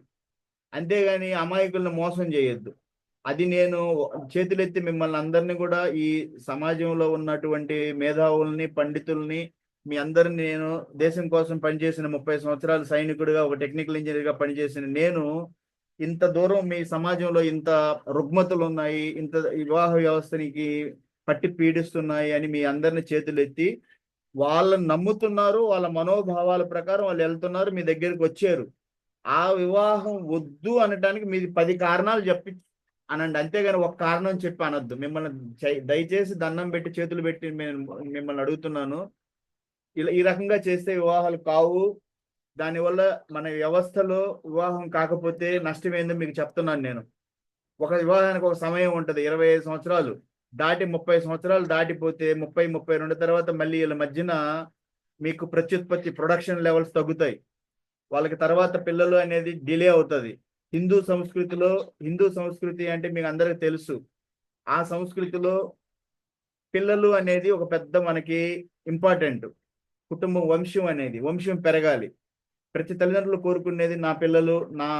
Speaker 1: అంతేగాని అమాయకులను మోసం చేయొద్దు. అది నేను చేతులెత్తి మిమ్మల్ని అందరినీ కూడా, ఈ సమాజంలో ఉన్నటువంటి మేధావుల్ని, పండితుల్ని, మీ అందరిని, నేను దేశం కోసం పనిచేసిన 30 సంవత్సరాలు సైనికుడిగా, ఒక టెక్నికల్ ఇంజనీర్గా పనిచేసిన నేను, ఇంత దూరం మీ సమాజంలో ఇంత రుగ్మతలు ఉన్నాయి, ఇంత వివాహ వ్యవస్థనికి పట్టి పీడిస్తున్నాయి అని మీ అందరిని చేతులెత్తి, వాళ్ళని నమ్ముతున్నారు, వాళ్ళ మనోభావాల ప్రకారం వాళ్ళు వెళ్తున్నారు, మీ దగ్గరికి వచ్చారు. ఆ వివాహం వద్దు అనడానికి మీది 10 కారణాలు చెప్పి అనండి, అంతేగాని ఒక కారణం చెప్పి అనొద్దు. మిమ్మల్ని దయచేసి దండం పెట్టి చేతులు పెట్టి మిమ్మల్ని అడుగుతున్నాను, ఇలా ఈ రకంగా చేస్తే వివాహాలు కావు. దానివల్ల మన వ్యవస్థలో వివాహం కాకపోతే నష్టం ఏందో మీకు చెప్తున్నాను నేను. ఒక వివాహానికి ఒక సమయం ఉంటుంది, 25 సంవత్సరాలు దాటి 30 సంవత్సరాలు దాటిపోతే 30-32 తర్వాత మళ్ళీ వీళ్ళ మధ్యన మీకు ప్రత్యుత్పత్తి, ప్రొడక్షన్ లెవెల్స్ తగ్గుతాయి. వాళ్ళకి తర్వాత పిల్లలు అనేది డిలే అవుతుంది. హిందూ సంస్కృతి అంటే మీకు అందరికి తెలుసు. ఆ సంస్కృతిలో పిల్లలు అనేది ఒక పెద్ద మనకి ఇంపార్టెంట్. కుటుంబం, వంశం పెరగాలి. ప్రతి తల్లిదండ్రులు కోరుకునేది నా పిల్లలు, నా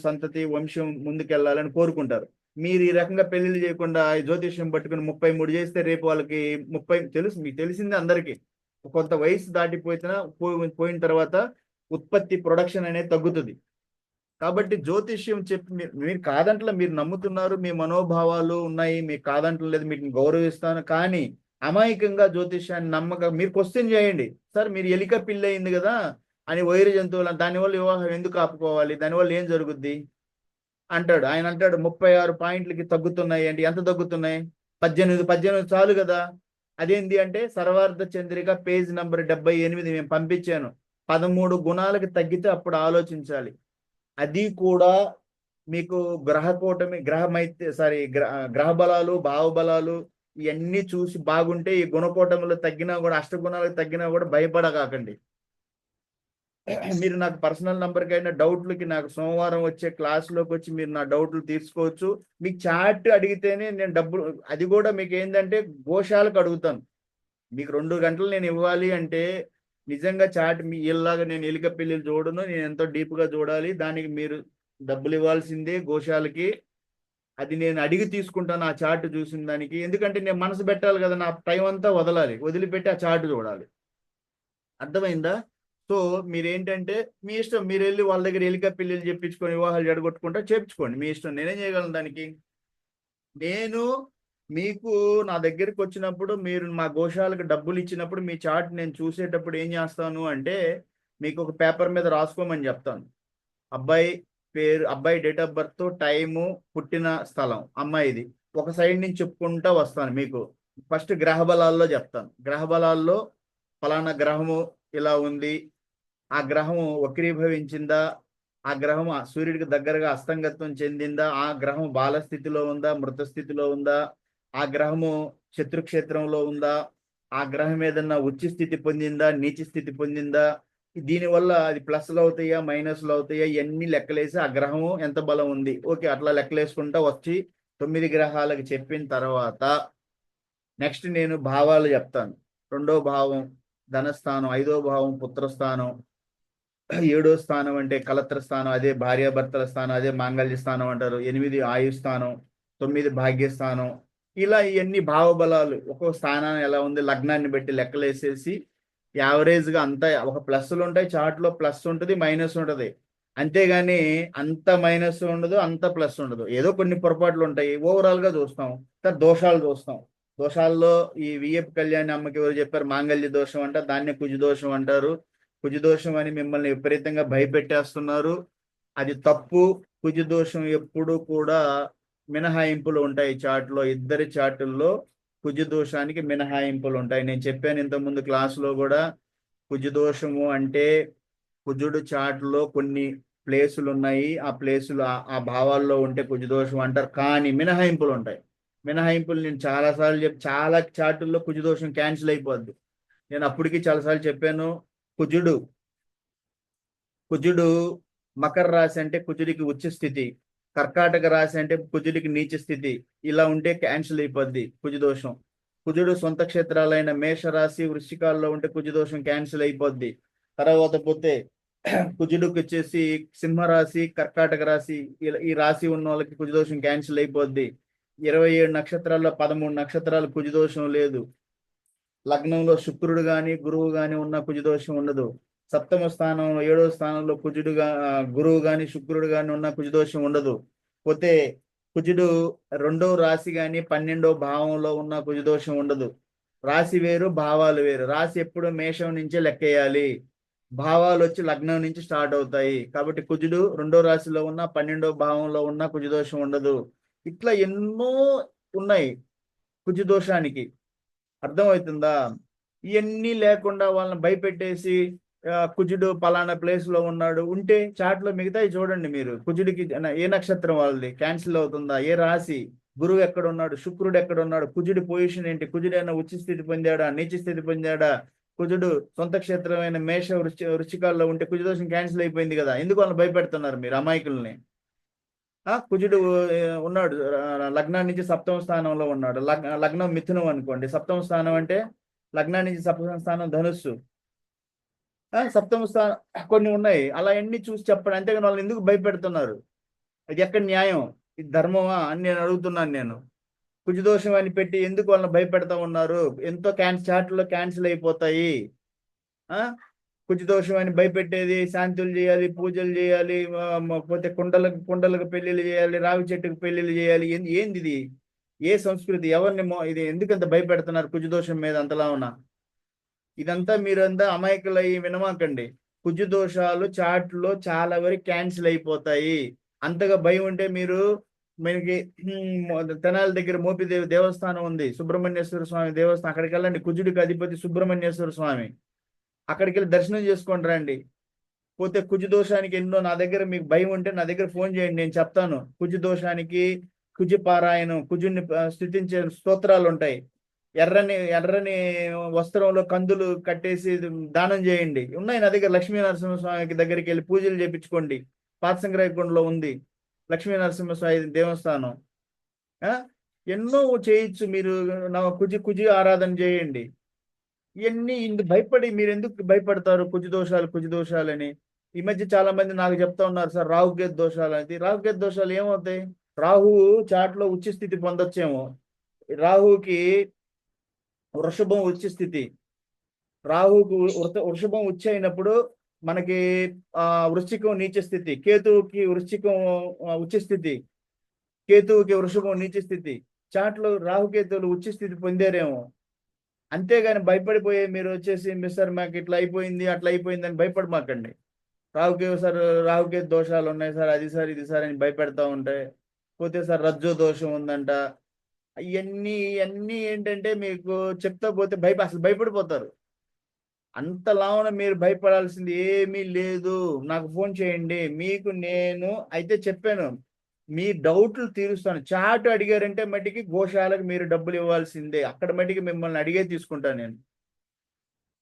Speaker 1: సంతతి, వంశం ముందుకెళ్ళాలని కోరుకుంటారు. మీరు ఈ రకంగా పెళ్లిళ్ళు చేయకుండా జ్యోతిష్యం పట్టుకుని 33 చేస్తే రేపు వాళ్ళకి 30 మీకు తెలిసిందే అందరికీ, కొంత వయసు దాటిపోయిన తర్వాత ఉత్పత్తి, ప్రొడక్షన్ అనేది తగ్గుతుంది. కాబట్టి జ్యోతిష్యం చెప్పి మీరు కాదంటలే, మీరు నమ్ముతున్నారు, మీ మనోభావాలు ఉన్నాయి, మీకు కాదంటలేదు, మీకు గౌరవిస్తాను. కానీ అమాయకంగా జ్యోతిష్యాన్ని నమ్మక మీరు క్వశ్చన్ చేయండి. సార్ మీరు ఎలిక పిల్ల అయింది కదా అని వైరు జంతువులు, దానివల్ల వివాహం ఎందుకు ఆపుకోవాలి, దానివల్ల ఏం జరుగుద్ది అంటాడు. ఆయన అంటాడు 36 పాయింట్లకి తగ్గుతున్నాయి అంటే ఎంత తగ్గుతున్నాయి? 18 18 చాలు కదా. అదేంటి అంటే సర్వార్థ చంద్రిక పేజ్ నంబర్ 78 మేము పంపించాను. 13 గుణాలకి తగ్గితే అప్పుడు ఆలోచించాలి. అది కూడా మీకు గ్రహకూటమి గ్రహమైతే సారీ గ్రహ బలాలు భావబలాలు ఇవన్నీ చూసి బాగుంటే ఈ గుణకూటములు తగ్గినా కూడా, అష్టగుణాలకు తగ్గినా కూడా భయపడకాకండి. మీరు నాకు పర్సనల్ నంబర్కి అయినా డౌట్లకి నాకు సోమవారం వచ్చే క్లాస్లోకి వచ్చి మీరు నా డౌట్లు తీర్చుకోవచ్చు. మీకు చాట్ అడిగితేనే నేను డబ్బులు, అది కూడా మీకు ఏంటంటే గోశాలకు అడుగుతాను. మీకు 2 గంటలు నేను ఇవ్వాలి అంటే నిజంగా చాట్ మీ ఇలాగా నేను ఎలిక పిల్లలు చూడను, నేను ఎంతో డీప్గా చూడాలి, దానికి మీరు డబ్బులు ఇవ్వాల్సిందే గోశాలకి. అది నేను అడిగి తీసుకుంటాను ఆ చార్ట్ చూసిన దానికి. ఎందుకంటే నేను మనసు పెట్టాలి కదా, నా టైం అంతా వదలాలి, వదిలిపెట్టి ఆ చార్ట్ చూడాలి. అర్థమైందా? సో మీరేంటంటే మీ ఇష్టం, మీరు వెళ్ళి వాళ్ళ దగ్గర ఎలిక పిల్లలు చెప్పించుకొని వివాహాలు జడగొట్టుకుంటా చేపించుకోండి, మీ ఇష్టం. నేనేం చేయగలను దానికి? నేను మీకు నా దగ్గరికి వచ్చినప్పుడు మీరు మా గోశాలకు డబ్బులు ఇచ్చినప్పుడు మీ చార్ట్ నేను చూసేటప్పుడు ఏం చేస్తాను అంటే మీకు ఒక పేపర్ మీద రాసుకోమని చెప్తాను. అబ్బాయి పేరు, అబ్బాయి డేట్ ఆఫ్ బర్త్, టైము, పుట్టిన స్థలం అమ్మాయిది ఒక సైడ్ నుంచి చెప్పుకుంటా వస్తాను. మీకు ఫస్ట్ గ్రహ బలాల్లో చెప్తాను. గ్రహ బలాల్లో ఫలానా గ్రహము ఇలా ఉంది, ఆ గ్రహం వక్రీభవించిందా, ఆ గ్రహం ఆ సూర్యుడికి దగ్గరగా అస్తంగత్వం చెందిందా, ఆ గ్రహం బాలస్థితిలో ఉందా, మృత స్థితిలో ఉందా, ఆ గ్రహము శత్రుక్షేత్రంలో ఉందా, ఆ గ్రహం ఏదన్నా ఉచ్ఛ స్థితి పొందిందా, నీచ స్థితి పొందిందా, దీనివల్ల అది ప్లస్లు అవుతాయా మైనస్లు అవుతాయా ఇవన్నీ లెక్కలేసి ఆ గ్రహము ఎంత బలం ఉంది, ఓకే అట్లా లెక్కలేసుకుంటా వచ్చి 9 గ్రహాలకు చెప్పిన తర్వాత నెక్స్ట్ నేను భావాలు చెప్తాను. 2వ భావం ధనస్థానం, 5వ భావం పుత్రస్థానం, 7వ స్థానం అంటే కలత్ర స్థానం, అదే భార్యాభర్తల స్థానం, అదే మాంగళ్య స్థానం అంటారు. 8 ఆయుస్థానం, 9 భాగ్యస్థానం. ఇలా ఇవన్నీ భావబలాలు ఒక్కో స్థానాన్ని ఎలా ఉంది లగ్నాన్ని బట్టి లెక్కలేసేసి యావరేజ్ గా అంతా ఒక ప్లస్లు ఉంటాయి, చార్ట్ లో ప్లస్ ఉంటుంది మైనస్ ఉంటుంది. అంతేగాని అంత మైనస్ ఉండదు, అంత ప్లస్ ఉండదు, ఏదో కొన్ని పొరపాట్లు ఉంటాయి. ఓవరాల్ గా చూస్తాం. దోషాలు చూస్తాం. దోషాల్లో ఈ విఎఫ్ కళ్యాణి అమ్మకి ఎవరు చెప్పారు మాంగళ్య దోషం అంట, దాన్నే కుజ దోషం అంటారు. కుజ దోషం అని మిమ్మల్ని విపరీతంగా భయపెట్టేస్తున్నారు. అది తప్పు. కుజ దోషం ఎప్పుడు కూడా మినహాయింపులు ఉంటాయి చార్ట్లో, ఇద్దరి చార్టుల్లో కుజ దోషానికి మినహాయింపులు ఉంటాయి. నేను చెప్పాను ఇంతకుముందు క్లాసులో కూడా, కుజ దోషము అంటే కుజుడు చార్ట్లో కొన్ని ప్లేసులు ఉన్నాయి, ఆ ప్లేసులు ఆ భావాల్లో ఉంటే కుజ దోషం అంటారు. కానీ మినహాయింపులు ఉంటాయి. మినహాయింపులు నేను చాలాసార్లు చాలా చార్టుల్లో కుజ దోషం క్యాన్సిల్ అయిపోద్ది. నేను అప్పటికి చాలాసార్లు చెప్పాను. కుజుడు కుజుడు మకర రాశి అంటే కుజుడికి ఉచ్చ స్థితి, కర్కాటక రాశి అంటే కుజుడికి నీచ స్థితి, ఇలా ఉంటే క్యాన్సిల్ అయిపోద్ది కుజ దోషం. కుజుడు సొంత క్షేత్రాలైన మేషరాశి వృశ్చికాల్లో ఉంటే కుజ దోషం క్యాన్సిల్ అయిపోద్ది. తర్వాత పోతే కుజుడికి వచ్చేసి సింహరాశి కర్కాటక రాశి ఈ రాశి ఉన్న వాళ్ళకి కుజదోషం క్యాన్సిల్ అయిపోద్ది. 27 నక్షత్రాల్లో 13 నక్షత్రాలు కుజదోషం లేదు. లగ్నంలో శుక్రుడు గాని గురువు గాని ఉన్న కుజదోషం ఉండదు. సప్తమ స్థానంలో 7వ స్థానంలో కుజుడుగా గురువు గాని శుక్రుడు గాని ఉన్న కుజదోషం ఉండదు. పోతే కుజుడు 2వ రాశి గాని 12వ భావంలో ఉన్న కుజదోషం ఉండదు. రాశి వేరు భావాలు వేరు. రాశి ఎప్పుడు మేషం నుంచే లెక్కేయాలి, భావాలు వచ్చి లగ్నం నుంచి స్టార్ట్ అవుతాయి. కాబట్టి కుజుడు 2వ రాశిలో ఉన్న 12వ భావంలో ఉన్న కుజదోషం ఉండదు. ఇట్లా ఎన్నో ఉన్నాయి కుజదోషానికి. అర్థమవుతుందా? ఇవన్నీ లేకుండా వాళ్ళని భయపెట్టేసి కుజుడు పలానా ప్లేస్ లో ఉన్నాడు ఉంటే చాట్ లో మిగతాయి చూడండి. మీరు కుజుడికి ఏ నక్షత్రం వాళ్ళది క్యాన్సిల్ అవుతుందా, ఏ రాశి, గురువు ఎక్కడ ఉన్నాడు, శుక్రుడు ఎక్కడ ఉన్నాడు, కుజుడి పొజిషన్ ఏంటి, కుజుడు ఏమైనా ఉచ్చ స్థితి పొందాడా నీచ స్థితి పొందాడా, కుజుడు సొంత క్షేత్రమైన మేష వృశ్చికాల్లో ఉంటే కుజదోషం క్యాన్సిల్ అయిపోయింది కదా. ఎందుకు వాళ్ళని భయపెడుతున్నారు మీరు అమాయకుల్ని? కుజుడు ఉన్నాడు లగ్నం నుంచి సప్తమ స్థానంలో ఉన్నాడు. లగ్నం మిథునం అనుకోండి, సప్తమ స్థానం అంటే లగ్నం నుంచి సప్తమ స్థానం ధనుస్సు, సప్తమ స్థానం కొన్ని ఉన్నాయి. అలా అన్ని చూసి చెప్పండి. అంతేగాని వాళ్ళని ఎందుకు భయపెడుతున్నారు? ఇది ఎక్కడ న్యాయం? ఇది ధర్మమా అని నేను అడుగుతున్నాను. నేను కుజదోషం అని పెట్టి ఎందుకు వాళ్ళని భయపెడతా ఉన్నారు? ఎంతో చాట్లో క్యాన్సిల్ అయిపోతాయి. కుజ దోషం అని భయపెట్టేది, శాంతులు చేయాలి, పూజలు చేయాలి, పోతే కుండలకు పెళ్లిళ్ళు చేయాలి, రావి చెట్టుకు పెళ్లిళ్ళు చేయాలి. ఏంది ఇది? ఏ సంస్కృతి? ఎవరిని ఇది ఎందుకంత భయపెడుతున్నారు కుజ దోషం మీద అంతలా ఉన్నా? ఇదంతా మీరంతా అమాయకులయ్యి వినమాకండి. కుజ దోషాలు చాట్లో చాలా వరకు క్యాన్సిల్ అయిపోతాయి. అంతగా భయం ఉంటే మీరు మనకి తెనాలి దగ్గర మోపిదేవి దేవస్థానం ఉంది, సుబ్రహ్మణ్యేశ్వర స్వామి దేవస్థానం, అక్కడికి వెళ్ళండి. కుజుడికి అధిపతి సుబ్రహ్మణ్యేశ్వర స్వామి. అక్కడికి వెళ్ళి దర్శనం చేసుకొని రండి. పోతే కుజ దోషానికి ఎన్నో, నా దగ్గర మీకు భయం ఉంటే నా దగ్గర ఫోన్ చేయండి, నేను చెప్తాను. కుజ దోషానికి కుజ పారాయణం, కుజుని స్థుతించే స్తోత్రాలు ఉంటాయి. ఎర్రని ఎర్రని వస్త్రంలో కందులు కట్టేసి దానం చేయండి, ఉన్నాయి నా దగ్గర. లక్ష్మీ నరసింహస్వామికి దగ్గరికి వెళ్ళి పూజలు చేయించుకోండి. పాతసంక్రాయకొండలో ఉంది లక్ష్మీ నరసింహస్వామి దేవస్థానం. ఎన్నో చేయొచ్చు మీరు. నా కుజి ఆరాధన చేయండి. ఇవన్నీ ఇందు భయపడి మీరు ఎందుకు భయపడతారు? కుజ దోషాలని. ఈ మధ్య చాలా మంది నాకు చెప్తా ఉన్నారు, సార్ రాహుకేతు దోషాలు అనేది. రాహుకేతు దోషాలు ఏమవుతాయి? రాహువు చాట్లో ఉచ్చ స్థితి పొందొచ్చేమో. రాహుకి వృషభం ఉచ్చ స్థితి. రాహుకు వృషభం ఉచ్చ అయినప్పుడు మనకి వృశ్చికం నీచ స్థితి. కేతువుకి వృశ్చికం ఉచ్చ స్థితి, కేతువుకి వృషభం నీచ స్థితి. చాట్లో రాహుకేతువులు ఉచ్చ స్థితి పొందారేమో. అంతేగాని భయపడిపోయే మీరు వచ్చేసి సార్ మాకు ఇట్లా అయిపోయింది అట్లా అయిపోయింది అని భయపడమాకండి. రాహుకేతు దోషాలు ఉన్నాయి సార్, అది సార్ ఇది సార్ అని భయపెడతా ఉంటాయి. పోతే సార్ రజ్జు దోషం ఉందంట. ఇవన్నీ ఏంటంటే మీకు చెప్తా పోతే అసలు భయపడిపోతారు. అంతలావున మీరు భయపడాల్సింది ఏమీ లేదు. నాకు ఫోన్ చేయండి, మీకు నేను అయితే చెప్పాను, మీ డౌట్లు తీరుస్తాను. చాటు అడిగారంటే మట్టికి గోశాలకు మీరు డబ్బులు ఇవ్వాల్సిందే. అక్కడ మట్టికి మిమ్మల్ని అడిగే తీసుకుంటాను నేను.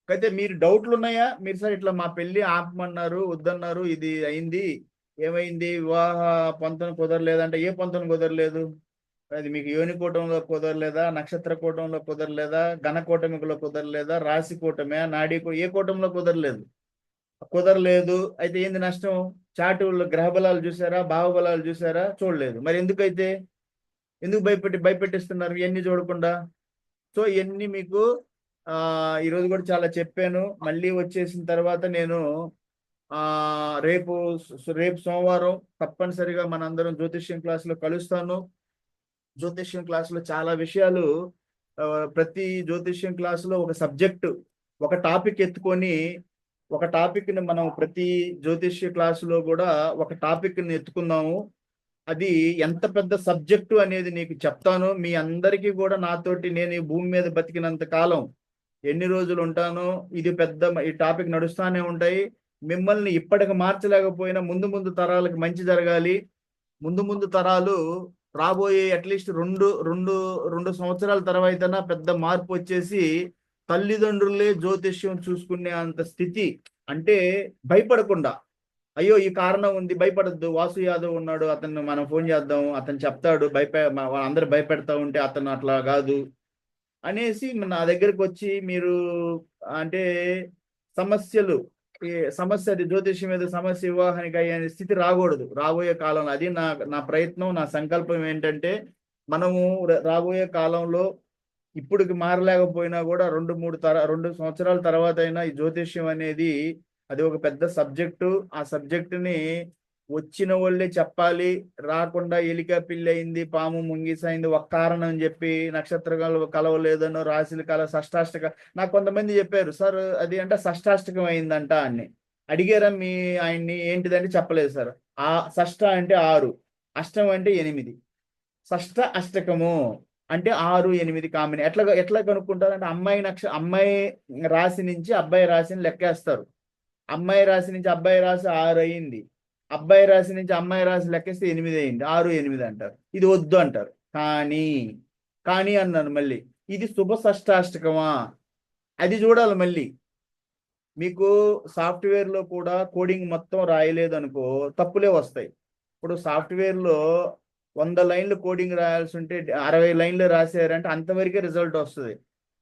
Speaker 1: అయితే మీరు డౌట్లు ఉన్నాయా? మీరు సార్ ఇట్లా మా పెళ్లి ఆపమన్నారు, వద్దన్నారు, ఇది అయింది, ఏమైంది, వివాహ పొంతన కుదరలేదంటే ఏ పొంతన కుదరలేదు? అది మీకు యోని కూటంలో కుదరలేదా, నక్షత్ర కూటంలో కుదరలేదా, ఘన కూటమికలో కుదరలేదా, రాశి కూటమే, నాడీ ఏ కూటంలో కుదరలేదు? అయితే ఏంది నష్టం? చాటుల్లో గ్రహ బలాలు చూసారా, భావబలాలు చూసారా? చూడలేదు. మరి ఎందుకు భయపెట్టిస్తున్నారు ఇవన్నీ చూడకుండా? సో ఇవన్నీ మీకు ఈరోజు కూడా చాలా చెప్పాను. మళ్ళీ వచ్చేసిన తర్వాత నేను రేపు సోమవారం తప్పనిసరిగా మనందరం జ్యోతిష్యం క్లాసులో కలుస్తాను. జ్యోతిష్యం క్లాసులో చాలా విషయాలు, ప్రతి జ్యోతిష్యం క్లాసులో ఒక సబ్జెక్టు, ఒక టాపిక్ ఎత్తుకొని, ఒక టాపిక్ని మనం ప్రతి జ్యోతిష్య క్లాసులో కూడా ఒక టాపిక్ని ఎత్తుకుందాము. అది ఎంత పెద్ద సబ్జెక్టు అనేది నీకు చెప్తాను. మీ అందరికీ కూడా నాతోటి నేను ఈ భూమి మీద బతికినంత కాలం ఎన్ని రోజులు ఉంటానో ఈ టాపిక్ నడుస్తూనే ఉంటాయి. మిమ్మల్ని ఇప్పటికి మార్చలేకపోయినా ముందు తరాలకు మంచి జరగాలి. ముందు తరాలు రాబోయే అట్లీస్ట్ రెండు సంవత్సరాల తర్వాత పెద్ద మార్పు వచ్చేసి తల్లిదండ్రులే జ్యోతిష్యం చూసుకునే అంత స్థితి. అంటే భయపడకుండా, అయ్యో ఈ కారణం ఉంది, భయపడద్దు, వాసు యాదవ్ ఉన్నాడు, అతను మనం ఫోన్ చేద్దాం, అతను చెప్తాడు, అందరు భయపెడతా ఉంటే అతను అట్లా కాదు అనేసి నా దగ్గరకు వచ్చి మీరు అంటే సమస్య అది జ్యోతిష్యం మీద సమస్య, వివాహానికి అయ్యే స్థితి రాకూడదు రాబోయే కాలంలో. అది నా ప్రయత్నం, నా సంకల్పం ఏంటంటే మనము రాబోయే కాలంలో ఇప్పటికి మారలేకపోయినా కూడా 2 సంవత్సరాల తర్వాత అయినా ఈ జ్యోతిష్యం అనేది అది ఒక పెద్ద సబ్జెక్టు. ఆ సబ్జెక్టుని వచ్చిన వాళ్ళే చెప్పాలి. రాకుండా ఎలిక పిల్లి అయింది, పాము ముంగిసైంది ఒక కారణం చెప్పి నక్షత్రాలు కలవలేదనో, రాశులు షష్టాష్టక. నాకు కొంతమంది చెప్పారు, సార్ అది అంటే షష్టాష్టకం అయిందంట అని అడిగారా ఆయన్ని? ఏంటిదంటే చెప్పలేదు సార్. ఆ షష్ట అంటే 6, అష్టం అంటే 8, షష్ట అష్టకము అంటే 6, 8 కాంబినే. ఎట్లా కనుక్కుంటారు అంటే అమ్మాయి రాశి నుంచి అబ్బాయి రాశిని లెక్కేస్తారు. అమ్మాయి రాశి నుంచి అబ్బాయి రాశి 6 అయింది, అబ్బాయి రాశి నుంచి అమ్మాయి రాశి లెక్కేస్తే 8 అయింది. 6, 8 అంటారు. ఇది వద్దు అంటారు. కానీ అన్నాను మళ్ళీ, ఇది శుభ షష్టాష్టకమా అది చూడాలి. మళ్ళీ మీకు సాఫ్ట్వేర్లో కూడా కోడింగ్ మొత్తం రాయలేదు అనుకో, తప్పులే వస్తాయి. ఇప్పుడు సాఫ్ట్వేర్లో 100 లైన్లు కోడింగ్ రాయాల్సి ఉంటే 60 లైన్లు రాసారంటే అంతవరకే రిజల్ట్ వస్తుంది.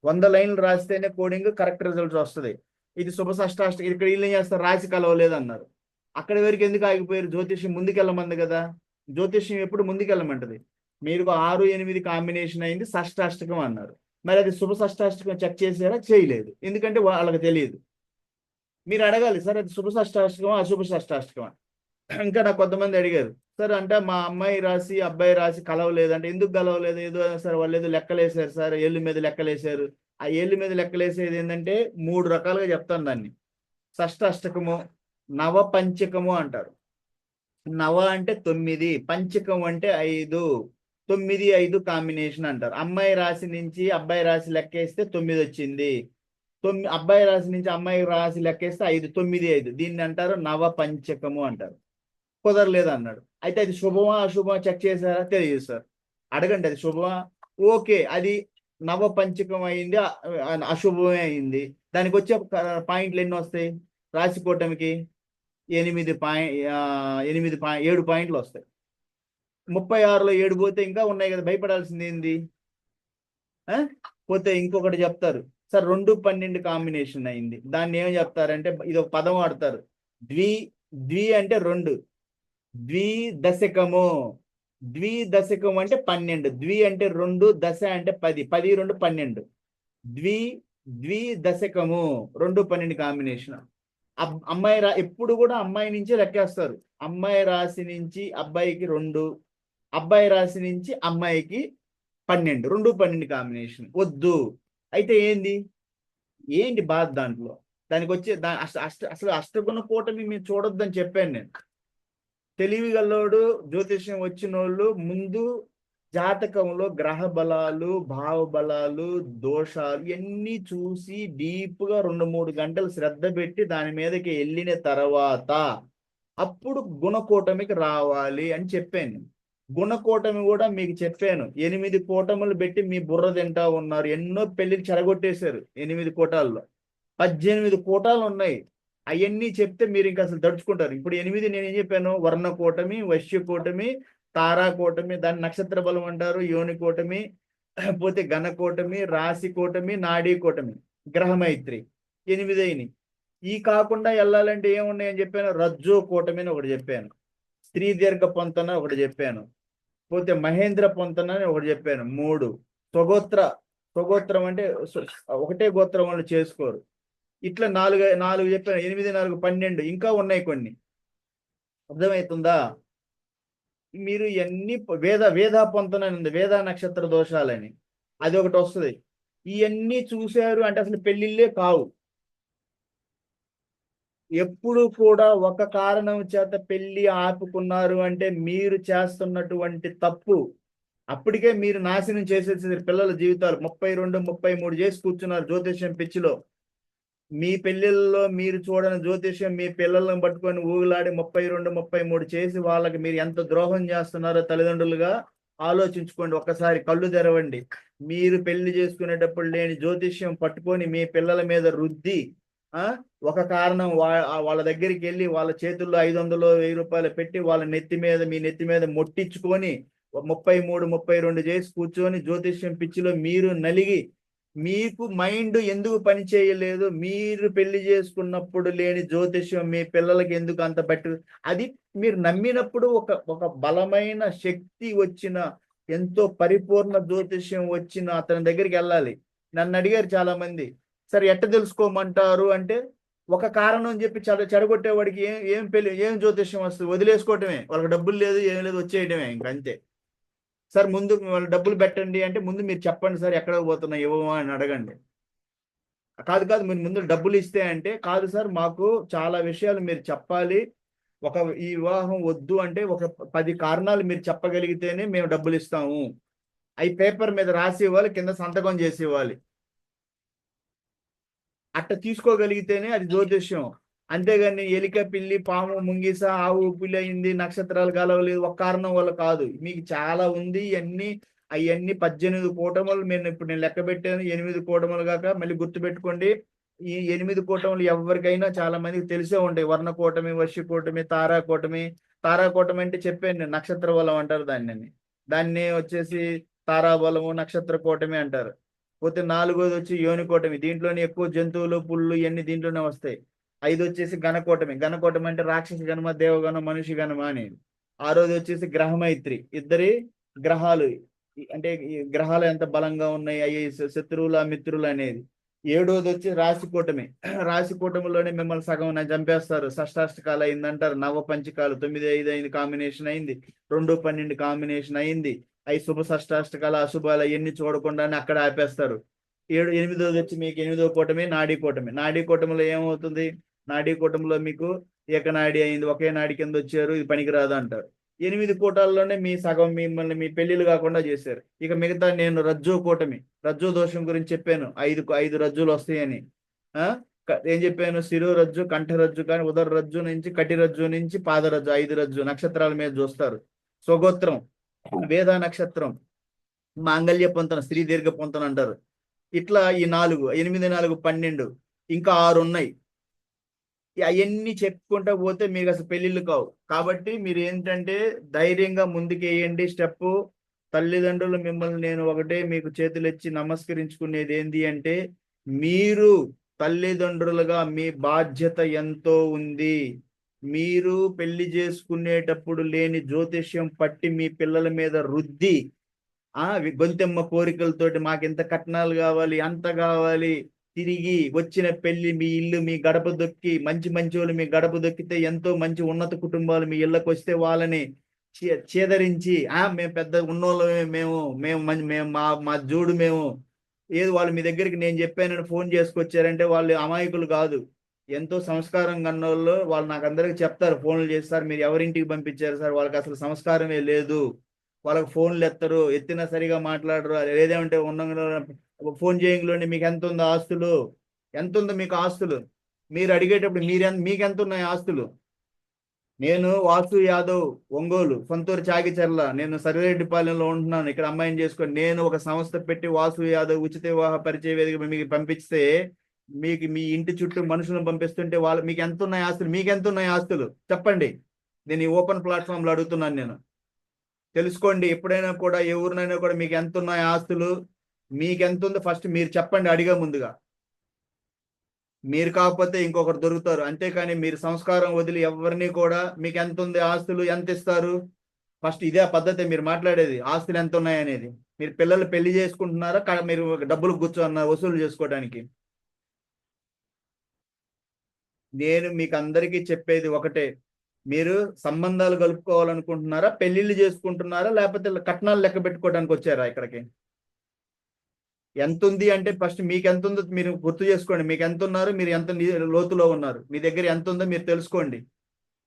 Speaker 1: 100 లైన్లు రాస్తేనే కోడింగ్ కరెక్ట్ రిజల్ట్ వస్తుంది. ఇది శుభ షష్టాష్టకం. ఇక్కడ వీళ్ళు ఏం చేస్తారు, రాశి కలవలేదు అన్నారు. అక్కడి వరకు ఎందుకు ఆగిపోయారు? జ్యోతిష్యం ముందుకెళ్ళమంది కదా. జ్యోతిష్యం ఎప్పుడు ముందుకెళ్ళమంటది. మీరు 6, 8 కాంబినేషన్ అయింది, షష్టాష్టకం అన్నారు. మరి అది శుభ షష్టాష్టకం చెక్ చేసారా? చేయలేదు. ఎందుకంటే వాళ్ళకి తెలియదు. మీరు అడగాలి సార్ అది శుభ షష్టాష్టకమా అశుభ షష్టాష్టకమా. ఇంకా నాకు కొంతమంది అడిగారు సార్ అంటే మా అమ్మాయి రాసి అబ్బాయి రాసి కలవలేదు అంటే ఎందుకు కలవలేదు ఏదో సార్ వాళ్ళు ఏదో లెక్కలేసారు సార్ ఏళ్ళు మీద లెక్కలేసారు. ఆ ఏళ్ళు మీద లెక్కలేసేది ఏంటంటే 3 రకాలుగా చెప్తాను దాన్ని. షష్టాష్టకము, నవ పంచకము అంటారు. నవ అంటే 9, పంచకం అంటే 5, 9, 5 కాంబినేషన్ అంటారు. అమ్మాయి రాశి నుంచి అబ్బాయి రాశి లెక్కేస్తే 9 వచ్చింది. అబ్బాయి రాశి నుంచి అమ్మాయి రాశి లెక్కేస్తే 5, 9, 5 దీన్ని అంటారు నవ పంచకము అంటారు. కుదరలేదు అన్నాడు. అయితే అది శుభమా అశుభమా చెక్ చేశారా? తెలియదు సార్. అడగండి అది శుభమా. ఓకే అది నవ పంచకం అయింది, అశుభమే అయింది. దానికి వచ్చే పాయింట్లు ఎన్ని వస్తాయి రాశి కూటమికి? 7 పాయింట్లు వస్తాయి. 36లో 7 పోతే ఇంకా ఉన్నాయి కదా, భయపడాల్సింది ఏంది? పోతే ఇంకొకటి చెప్తారు సార్ 2, 12 కాంబినేషన్ అయింది. దాన్ని ఏం చెప్తారంటే ఇది ఒక పదం వాడతారు. ద్వి ద్వి అంటే 2, ద్విదశకము. ద్విదశకం అంటే 12. ద్వి అంటే 2, దశ అంటే 10, 10, 2, 12. ద్వి ద్విదశకము 2, 12 కాంబినేషన్. అమ్మాయి ఎప్పుడు కూడా అమ్మాయి నుంచే లెక్కేస్తారు. అమ్మాయి రాశి నుంచి అబ్బాయికి 2, అబ్బాయి రాశి నుంచి అమ్మాయికి 12, 2, 12 కాంబినేషన్ వద్దు. అయితే ఏంటి బాధ దాంట్లో? దానికి వచ్చే అసలు అష్టగుణ కూటమి మీరు చూడొద్దని చెప్పాను నేను. తెలివిగల్లోడు జ్యోతిష్యం వచ్చిన వాళ్ళు ముందు జాతకంలో గ్రహ బలాలు, భావ బలాలు, దోషాలు ఇవన్నీ చూసి డీప్ గా 2-3 గంటలు శ్రద్ధ పెట్టి దాని మీదకి వెళ్ళిన తర్వాత అప్పుడు గుణకూటమికి రావాలి అని చెప్పాను. గుణకూటమి కూడా మీకు చెప్పాను. 8 కూటములు పెట్టి మీ బుర్ర తింటా ఉన్నారు. ఎన్నో పెళ్లికి చెడగొట్టేశారు 8 కూటాల్లో. 18 కూటాలు ఉన్నాయి. అవన్నీ చెప్తే మీరు ఇంకా అసలు తడుచుకుంటారు. ఇప్పుడు 8 నేను ఏం చెప్పాను? వర్ణ కూటమి, వైశ్య కూటమి, తారా కూటమి, దాన్ని నక్షత్ర బలం అంటారు, యోని కూటమి, పోతే గణ కూటమి, రాశి కూటమి, నాడీ కూటమి, గ్రహమైత్రి 8 అయినాయి. ఈ కాకుండా వెళ్ళాలంటే ఏమున్నాయని చెప్పాను? రజ్జో కూటమి అని ఒకటి చెప్పాను, స్త్రీ దీర్ఘ పొంతన ఒకటి చెప్పాను, పోతే మహేంద్ర పొంతన అని ఒకటి చెప్పాను, 3 స్వగోత్రం అంటే ఒకటే గోత్రం వాళ్ళు చేసుకోరు. ఇట్లా 4 చెప్పాను. 8, 4, 12 ఇంకా ఉన్నాయి కొన్ని. అర్థమవుతుందా? మీరు ఇవన్నీ వేద పొంతన ఉంది, వేద నక్షత్ర దోషాలని అది ఒకటి వస్తుంది. ఇవన్నీ చూశారు అంటే అసలు పెళ్లిళ్ళే కావు. ఎప్పుడు కూడా ఒక కారణం చేత పెళ్లి ఆపుకున్నారు అంటే మీరు చేస్తున్నటువంటి తప్పు. అప్పటికే మీరు నాశనం చేసేసి పిల్లల జీవితాలు 32, 33 చేసి కూర్చున్నారు జ్యోతిష్యం పిచ్చిలో. మీ పెళ్లిళ్ళలో మీరు చూడని జ్యోతిష్యం మీ పిల్లలను పట్టుకొని ఊగులాడి 32, 33 చేసి వాళ్ళకి మీరు ఎంత ద్రోహం చేస్తున్నారో తల్లిదండ్రులుగా ఆలోచించుకోండి. ఒక్కసారి కళ్ళు తెరవండి. మీరు పెళ్లి చేసుకునేటప్పుడు లేని జ్యోతిష్యం పట్టుకొని మీ పిల్లల మీద రుద్ది ఒక కారణం వాళ్ళ దగ్గరికి వెళ్ళి వాళ్ళ చేతుల్లో 500, 1000 రూపాయలు పెట్టి వాళ్ళ మీ నెత్తి మీద మొట్టించుకొని 33, 32 చేసి కూర్చొని జ్యోతిష్యం పిచ్చిలో మీరు నలిగి మీకు మైండ్ ఎందుకు పని చేయలేదు? మీరు పెళ్లి చేసుకున్నప్పుడు లేని జ్యోతిష్యం మీ పిల్లలకి ఎందుకు అంత బట్టి? అది మీరు నమ్మినప్పుడు ఒక బలమైన శక్తి వచ్చిన, ఎంతో పరిపూర్ణ జ్యోతిష్యం వచ్చిన అతని దగ్గరికి వెళ్ళాలి. నన్ను అడిగారు చాలా మంది, సరే ఎట్ట తెలుసుకోమంటారు అంటే, ఒక కారణం చెప్పి చెడగొట్టేవాడికి ఏం జ్యోతిష్యం వస్తుంది? వదిలేసుకోవటమే. వాళ్ళకి డబ్బులు లేదు, ఏం లేదు, వచ్చేయటమే ఇంకంతే. సార్ ముందు వాళ్ళు డబ్బులు పెట్టండి అంటే ముందు మీరు చెప్పండి సార్ ఎక్కడ పోతున్నా ఇవ్వమా అని అడగండి. కాదు మీరు ముందు డబ్బులు ఇస్తే అంటే, కాదు సార్ మాకు చాలా విషయాలు మీరు చెప్పాలి, ఈ వివాహం వద్దు అంటే ఒక 10 కారణాలు మీరు చెప్పగలిగితేనే మేము డబ్బులు ఇస్తాము. అవి పేపర్ మీద రాసి ఇవ్వాలి, కింద సంతకం చేసి ఇవ్వాలి. అట్ట తీసుకోగలిగితేనే అది జ్యోతిష్యం. అంతేగాని ఎలిక, పిల్లి, పాము, ముంగిస, ఆవు, పిల్లి అయింది, నక్షత్రాలు కలవలేదు ఒక కారణం వల్ల కాదు. మీకు చాలా ఉంది. అవన్నీ 18 కూటములు ఇప్పుడు నేను లెక్క పెట్టాను. 8 కూటములు కాక మళ్ళీ గుర్తుపెట్టుకోండి. ఈ 8 కూటములు ఎవరికైనా చాలా మందికి తెలిసే ఉంటాయి. వర్ణ కూటమి, వశ్య కూటమి, తారా కూటమి. తారా కూటమి అంటే చెప్పాను నేను, నక్షత్ర బలం అంటారు దాన్ని వచ్చేసి తారాబలము, నక్షత్ర కూటమి అంటారు. పోతే 4వది వచ్చి యోని కూటమి. దీంట్లోనే ఎక్కువ జంతువులు, పుళ్ళు ఇవన్నీ దీంట్లోనే వస్తాయి. 5 వచ్చేసి గణకూటమి. గణకూటమి అంటే రాక్షస గణమ, దేవగణం, మనిషి గణమ అని. 6వది వచ్చేసి గ్రహమైత్రి. ఇద్దరి గ్రహాలు అంటే ఈ గ్రహాలు ఎంత బలంగా ఉన్నాయి, అయ్యి శత్రువుల మిత్రులు అనేది. ఏడోది వచ్చి రాశి కూటమి. రాశి కూటమిలోనే మిమ్మల్ని సగం చంపేస్తారు. షష్టాష్టకాలు అయిందంటారు, నవ పంచకాలు 9, 5 కాంబినేషన్ అయింది, 2, 12 కాంబినేషన్ అయింది. అవి శుభ షష్టాష్టకాలు అశుభాలు అవన్నీ చూడకుండానే అక్కడ ఆపేస్తారు. ఎనిమిదోది వచ్చి మీకు ఎనిమిదో కూటమి నాడీ కూటమి. నాడీ కూటమిలో ఏమవుతుంది? నాడీ కూటమిలో మీకు ఏకనాడి అయింది, ఒకే నాడి కింద వచ్చారు, ఇది పనికిరాదు అంటారు. 8 కూటాల్లోనే మీ సగం మిమ్మల్ని మీ పెళ్లిళ్ళు కాకుండా చేశారు. ఇక మిగతా నేను రజ్జు కూటమి, రజ్జు దోషం గురించి చెప్పాను. 5 రజ్జులు వస్తాయని. ఏం చెప్పాను? శిరో రజ్జు, కంఠ రజ్జు, కానీ ఉదర రజ్జు నుంచి కటి రజ్జు నుంచి పాదరజ్జు, 5 రజ్జు నక్షత్రాల మీద చూస్తారు. స్వగోత్రం, వేద నక్షత్రం, మాంగళ్య పొంతన, స్త్రీ దీర్ఘ పొంతన అంటారు. ఇట్లా ఈ 4, 8, 4, 12, ఇంకా 6 ఉన్నాయి. అవన్నీ చెప్పుకుంటా పోతే మీకు అసలు పెళ్లిళ్ళు కావు. కాబట్టి మీరు ఏంటంటే ధైర్యంగా ముందుకేయండి స్టెప్. తల్లిదండ్రులు మిమ్మల్ని నేను ఒకటే మీకు చేతులెచ్చి నమస్కరించుకునేది ఏంటి అంటే, మీరు తల్లిదండ్రులుగా మీ బాధ్యత ఎంతో ఉంది. మీరు పెళ్లి చేసుకునేటప్పుడు లేని జ్యోతిష్యం పట్టి మీ పిల్లల మీద రుద్ది గొంతెమ్మ కోరికలతోటి మాకింత కట్నాలు కావాలి, అంత కావాలి, తిరిగి వచ్చిన పెళ్లి మీ ఇల్లు మీ గడప దొక్కి, మంచి మంచి వాళ్ళు మీ గడప దొక్కితే ఎంతో మంచి ఉన్నత కుటుంబాలు మీ ఇళ్ళకి వస్తే వాళ్ళని చేదరించి మేము పెద్ద ఉన్నోళ్ళమే, మేము మేము మేము మా జోడు మేము ఏది వాళ్ళు మీ దగ్గరికి నేను చెప్పానని ఫోన్ చేసుకొచ్చారంటే వాళ్ళు అమాయకులు కాదు, ఎంతో సంస్కారం కన్నోళ్ళు. వాళ్ళు నాకు అందరికి చెప్తారు, ఫోన్లు చేస్తారు, మీరు ఎవరింటికి పంపించారు సార్, వాళ్ళకి అసలు సంస్కారమే లేదు, వాళ్ళకి ఫోన్లు ఎత్తరు, ఎత్తినా సరిగా మాట్లాడరు. ఏదేమంటే ఫోన్ చేయంలోనే మీకు ఎంత ఉందో ఆస్తులు, ఎంత ఉందో మీకు ఆస్తులు మీరు అడిగేటప్పుడు మీకు ఎంత ఉన్నాయి ఆస్తులు? నేను వాసు యాదవ్, ఒంగోలు, సొంతూరు చాగిచెర్ల, నేను సర్వేరెడ్డిపాలెంలో ఉంటున్నాను, ఇక్కడ అమ్మాయిని చేసుకొని నేను ఒక సంస్థ పెట్టి వాసు యాదవ్ ఉచిత వివాహ పరిచయ వేదిక మీకు పంపిస్తే, మీకు మీ ఇంటి చుట్టూ మనుషులను పంపిస్తుంటే వాళ్ళు మీకు ఎంత ఉన్నాయి ఆస్తులు? మీకు ఎంత ఉన్నాయి ఆస్తులు చెప్పండి. నేను ఈ ఓపెన్ ప్లాట్ఫామ్లో అడుగుతున్నాను. నేను తెలుసుకోండి. ఎప్పుడైనా కూడా ఏ ఊరినైనా కూడా మీకు ఎంత ఉన్నాయి ఆస్తులు, మీకు ఎంత ఉందో ఫస్ట్ మీరు చెప్పండి అడిగే ముందుగా. మీరు కాకపోతే ఇంకొకరు దొరుకుతారు. అంతేకాని మీరు సంస్కారం వదిలి ఎవరిని కూడా మీకు ఎంత ఉంది ఆస్తులు, ఎంత ఇస్తారు, ఫస్ట్ ఇదే పద్ధతి మీరు మాట్లాడేది. ఆస్తులు ఎంత ఉన్నాయి అనేది. మీరు పిల్లలు పెళ్లి చేసుకుంటున్నారా, మీరు డబ్బులు కూర్చోన్నారు వసూలు చేసుకోవడానికి? నేను మీకు అందరికీ చెప్పేది ఒకటే, మీరు సంబంధాలు కలుపుకోవాలనుకుంటున్నారా, పెళ్లిళ్ళు చేసుకుంటున్నారా, లేకపోతే కట్నాలు లెక్క పెట్టుకోవడానికి వచ్చారా ఇక్కడికి? ఎంత ఉంది అంటే ఫస్ట్ మీకు ఎంత ఉందో మీరు గుర్తు చేసుకోండి. మీకు ఎంత ఉన్నారు, మీరు ఎంత లోతులో ఉన్నారు, మీ దగ్గర ఎంత ఉందో మీరు తెలుసుకోండి.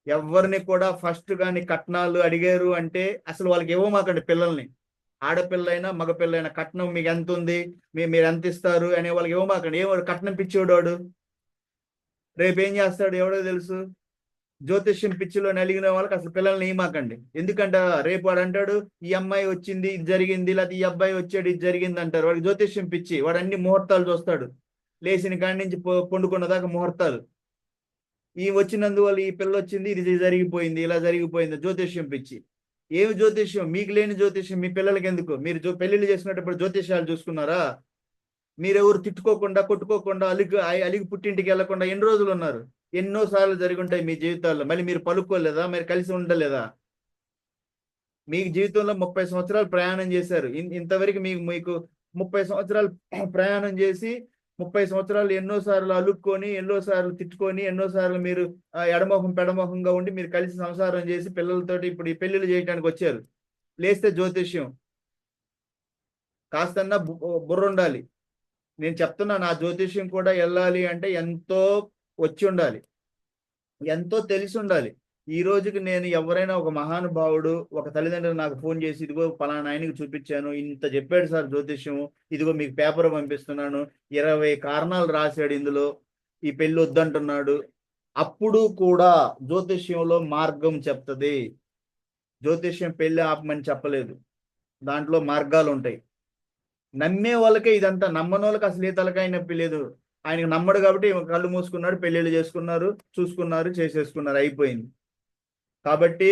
Speaker 1: ఎవరిని కూడా ఫస్ట్ కానీ కట్నాలు అడిగారు అంటే అసలు వాళ్ళకి ఇవ్వమాకండి పిల్లల్ని. ఆడపిల్లైనా మగపిల్లైనా కట్నం మీకు ఎంత ఉంది, మీరు ఎంత ఇస్తారు అనే వాళ్ళకి ఇవ్వమాకండి. ఏమో కట్నం పిచ్చివాడు రేపు ఏం చేస్తాడు ఎవడో తెలుసు. జ్యోతిష్యం పిచ్చిలో నలిగిన వాళ్ళకి అసలు పిల్లల్ని ఇవ్వమాకండి. ఎందుకంటే రేపు వాడు అంటాడు ఈ అమ్మాయి వచ్చింది ఇది జరిగింది, లేకపోతే ఈ అబ్బాయి వచ్చాడు ఇది జరిగింది అంటారు. వాడికి జ్యోతిష్యం పిచ్చి, వాడు అన్ని ముహూర్తాలు చూస్తాడు. లేచిన కాడి నుంచి పండుకున్న దాకా ముహూర్తాలు. ఈ వచ్చినందువల్ల ఈ పిల్ల వచ్చింది ఇది జరిగిపోయింది ఇలా జరిగిపోయింది, జ్యోతిష్యం పిచ్చి. ఏమి జ్యోతిష్యం? మీకు లేని జ్యోతిష్యం మీ పిల్లలకి ఎందుకు? మీరు పెళ్లిళ్ళు చేసినప్పుడు జ్యోతిష్యాలు చూసుకున్నారా? మీరెవరు తిట్టుకోకుండా కొట్టుకోకుండా అలిగి పుట్టింటికి వెళ్లకుండా ఎన్ని రోజులు ఉన్నారు? ఎన్నో సార్లు జరిగి ఉంటాయి మీ జీవితాల్లో. మళ్ళీ మీరు పలుకోలేదా? మీరు కలిసి ఉండలేదా? మీకు జీవితంలో 30 సంవత్సరాలు ప్రయాణం చేశారు. ఇంతవరకు మీకు 30 సంవత్సరాలు ప్రయాణం చేసి 30 సంవత్సరాలు ఎన్నోసార్లు అలుక్కొని, ఎన్నోసార్లు తిట్టుకొని, ఎన్నోసార్లు మీరు ఎడమొహం పెడమొహంగా ఉండి మీరు కలిసి సంసారం చేసి పిల్లలతోటి ఇప్పుడు ఈ పెళ్లిళ్ళు చేయడానికి వచ్చారు. లేస్తే జ్యోతిష్యం కాస్తన్నా బుర్ర ఉండాలి. నేను చెప్తున్నా, నా జ్యోతిష్యం కూడా వెళ్ళాలి అంటే ఎంతో వచ్చి ఉండాలి, ఎంతో తెలిసి ఉండాలి. ఈ రోజుకి నేను ఎవరైనా ఒక మహానుభావుడు ఒక తల్లిదండ్రులు నాకు ఫోన్ చేసి ఇదిగో పలానా ఆయనకి చూపించాను, ఇంత చెప్పాడు సార్ జ్యోతిష్యం, ఇదిగో మీకు పేపర్ పంపిస్తున్నాను, 20 కారణాలు రాశాడు ఇందులో, ఈ పెళ్లి వద్దంటున్నాడు, అప్పుడు కూడా జ్యోతిష్యంలో మార్గం చెప్తుంది. జ్యోతిష్యం పెళ్లి ఆపమని చెప్పలేదు, దాంట్లో మార్గాలు ఉంటాయి. నమ్మే వాళ్ళకే ఇదంతా, నమ్మని వాళ్ళకి అసలు ఏ తలకాయ నొప్పి లేదు. ఆయనకు నమ్మడు కాబట్టి కళ్ళు మూసుకున్నాడు, పెళ్లిళ్ళు చేసుకున్నారు, చూసుకున్నారు, చేసేసుకున్నారు, అయిపోయింది. కాబట్టి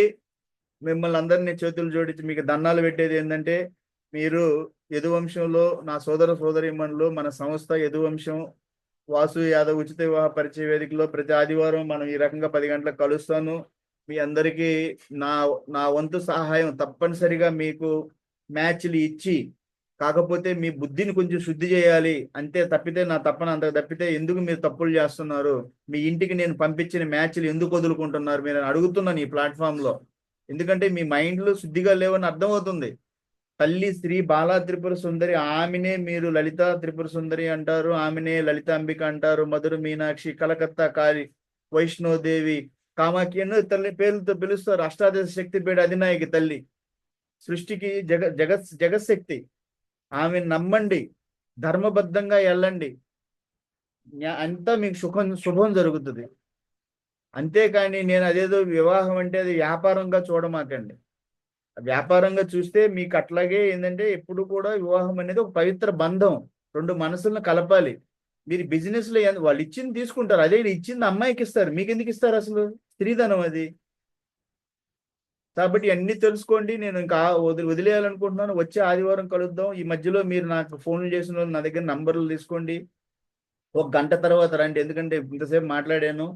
Speaker 1: మిమ్మల్ని అందరినీ చేతులు జోడించి మీకు దండాలు పెట్టేది ఏంటంటే, మీరు యదువంశంలో నా సోదర సోదరీమణులు, మన సంస్థ యదువంశం వాసు యాదవ్ ఉచిత వివాహ పరిచయ వేదికలో ప్రతి ఆదివారం మనం ఈ రకంగా 10 గంటలకు కలుస్తాను. మీ అందరికీ నా వంతు సహాయం తప్పనిసరిగా మీకు మ్యాచ్లు ఇచ్చి కాకపోతే మీ బుద్ధిని కొంచెం శుద్ధి చేయాలి అంతే, తప్పితే నా తప్పన అంత తప్పితే ఎందుకు మీరు తప్పులు చేస్తున్నారు, మీ ఇంటికి నేను పంపించిన మ్యాచ్లు ఎందుకు వదులుకుంటున్నారు మీరు అని అడుగుతున్నాను ఈ ప్లాట్ఫామ్ లో. ఎందుకంటే మీ మైండ్లు శుద్ధిగా లేవని అర్థమవుతుంది. తల్లి శ్రీ బాలా త్రిపుర సుందరి, ఆమెనే మీరు లలిత త్రిపుర సుందరి అంటారు, ఆమెనే లలితాంబిక అంటారు, మధుర మీనాక్షి, కలకత్తా కాళి, వైష్ణోదేవి, కామాఖ్య ఎన్నో తల్లి పేర్లతో పిలుస్తారు. అష్టాదశ శక్తి పీఠ అధినాయకి తల్లి, సృష్టికి జగశక్తి. ఆమెను నమ్మండి, ధర్మబద్ధంగా వెళ్ళండి, అంతా మీకు శుభం జరుగుతుంది. అంతేకాని నేను అదేదో వివాహం అంటే అది వ్యాపారంగా చూడమాకండి. వ్యాపారంగా చూస్తే మీకు అట్లాగే ఏంటంటే ఎప్పుడు కూడా వివాహం అనేది ఒక పవిత్ర బంధం, రెండు మనసులను కలపాలి. మీరు బిజినెస్ లో వాళ్ళు ఇచ్చింది తీసుకుంటారు, అదే ఇచ్చింది అమ్మాయికి ఇస్తారు, మీకు ఎందుకు ఇస్తారు అసలు, స్త్రీధనం అది. కాబట్టి అన్ని తెలుసుకోండి. నేను ఇంకా వదిలేయాలనుకుంటున్నాను. వచ్చే ఆదివారం కలుద్దాం. ఈ మధ్యలో మీరు నాకు ఫోన్లు చేసిన వాళ్ళు నా దగ్గర నంబర్లు తీసుకోండి, ఒక గంట తర్వాత రండి, ఎందుకంటే ఇంతసేపు మాట్లాడాను.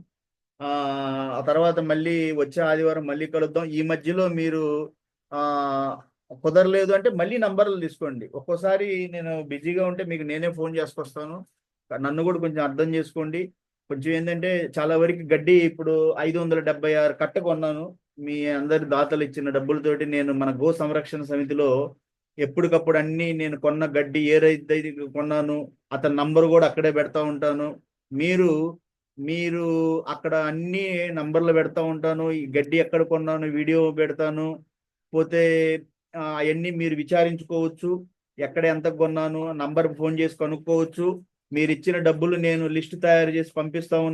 Speaker 1: ఆ తర్వాత మళ్ళీ వచ్చే ఆదివారం మళ్ళీ కలుద్దాం. ఈ మధ్యలో మీరు ఆ కుదరలేదు అంటే మళ్ళీ నంబర్లు తీసుకోండి. ఒక్కోసారి నేను బిజీగా ఉంటే మీకు నేనే ఫోన్ చేసుకొస్తాను, నన్ను కూడా కొంచెం అర్థం చేసుకోండి. కొంచెం ఏంటంటే చాలా వరకు గడ్డి ఇప్పుడు 576 కట్ట కొన్నాను, మీ అందరి దాతలు ఇచ్చిన డబ్బులతోటి. నేను మన గో సంరక్షణ సమితిలో ఎప్పటికప్పుడు అన్ని నేను కొన్న గడ్డి ఏ రైతు కొన్నాను అతని నంబర్ కూడా అక్కడే పెడతా ఉంటాను. మీరు మీరు అక్కడ అన్ని నంబర్లు పెడతా ఉంటాను, ఈ గడ్డి ఎక్కడ కొన్నాను వీడియో పెడతాను. పోతే అవన్నీ మీరు విచారించుకోవచ్చు, ఎక్కడ ఎంత కొన్నాను నంబర్ ఫోన్ చేసి కనుక్కోవచ్చు. మీరు ఇచ్చిన డబ్బులు నేను లిస్ట్ తయారు చేసి పంపిస్తా ఉన్నాను.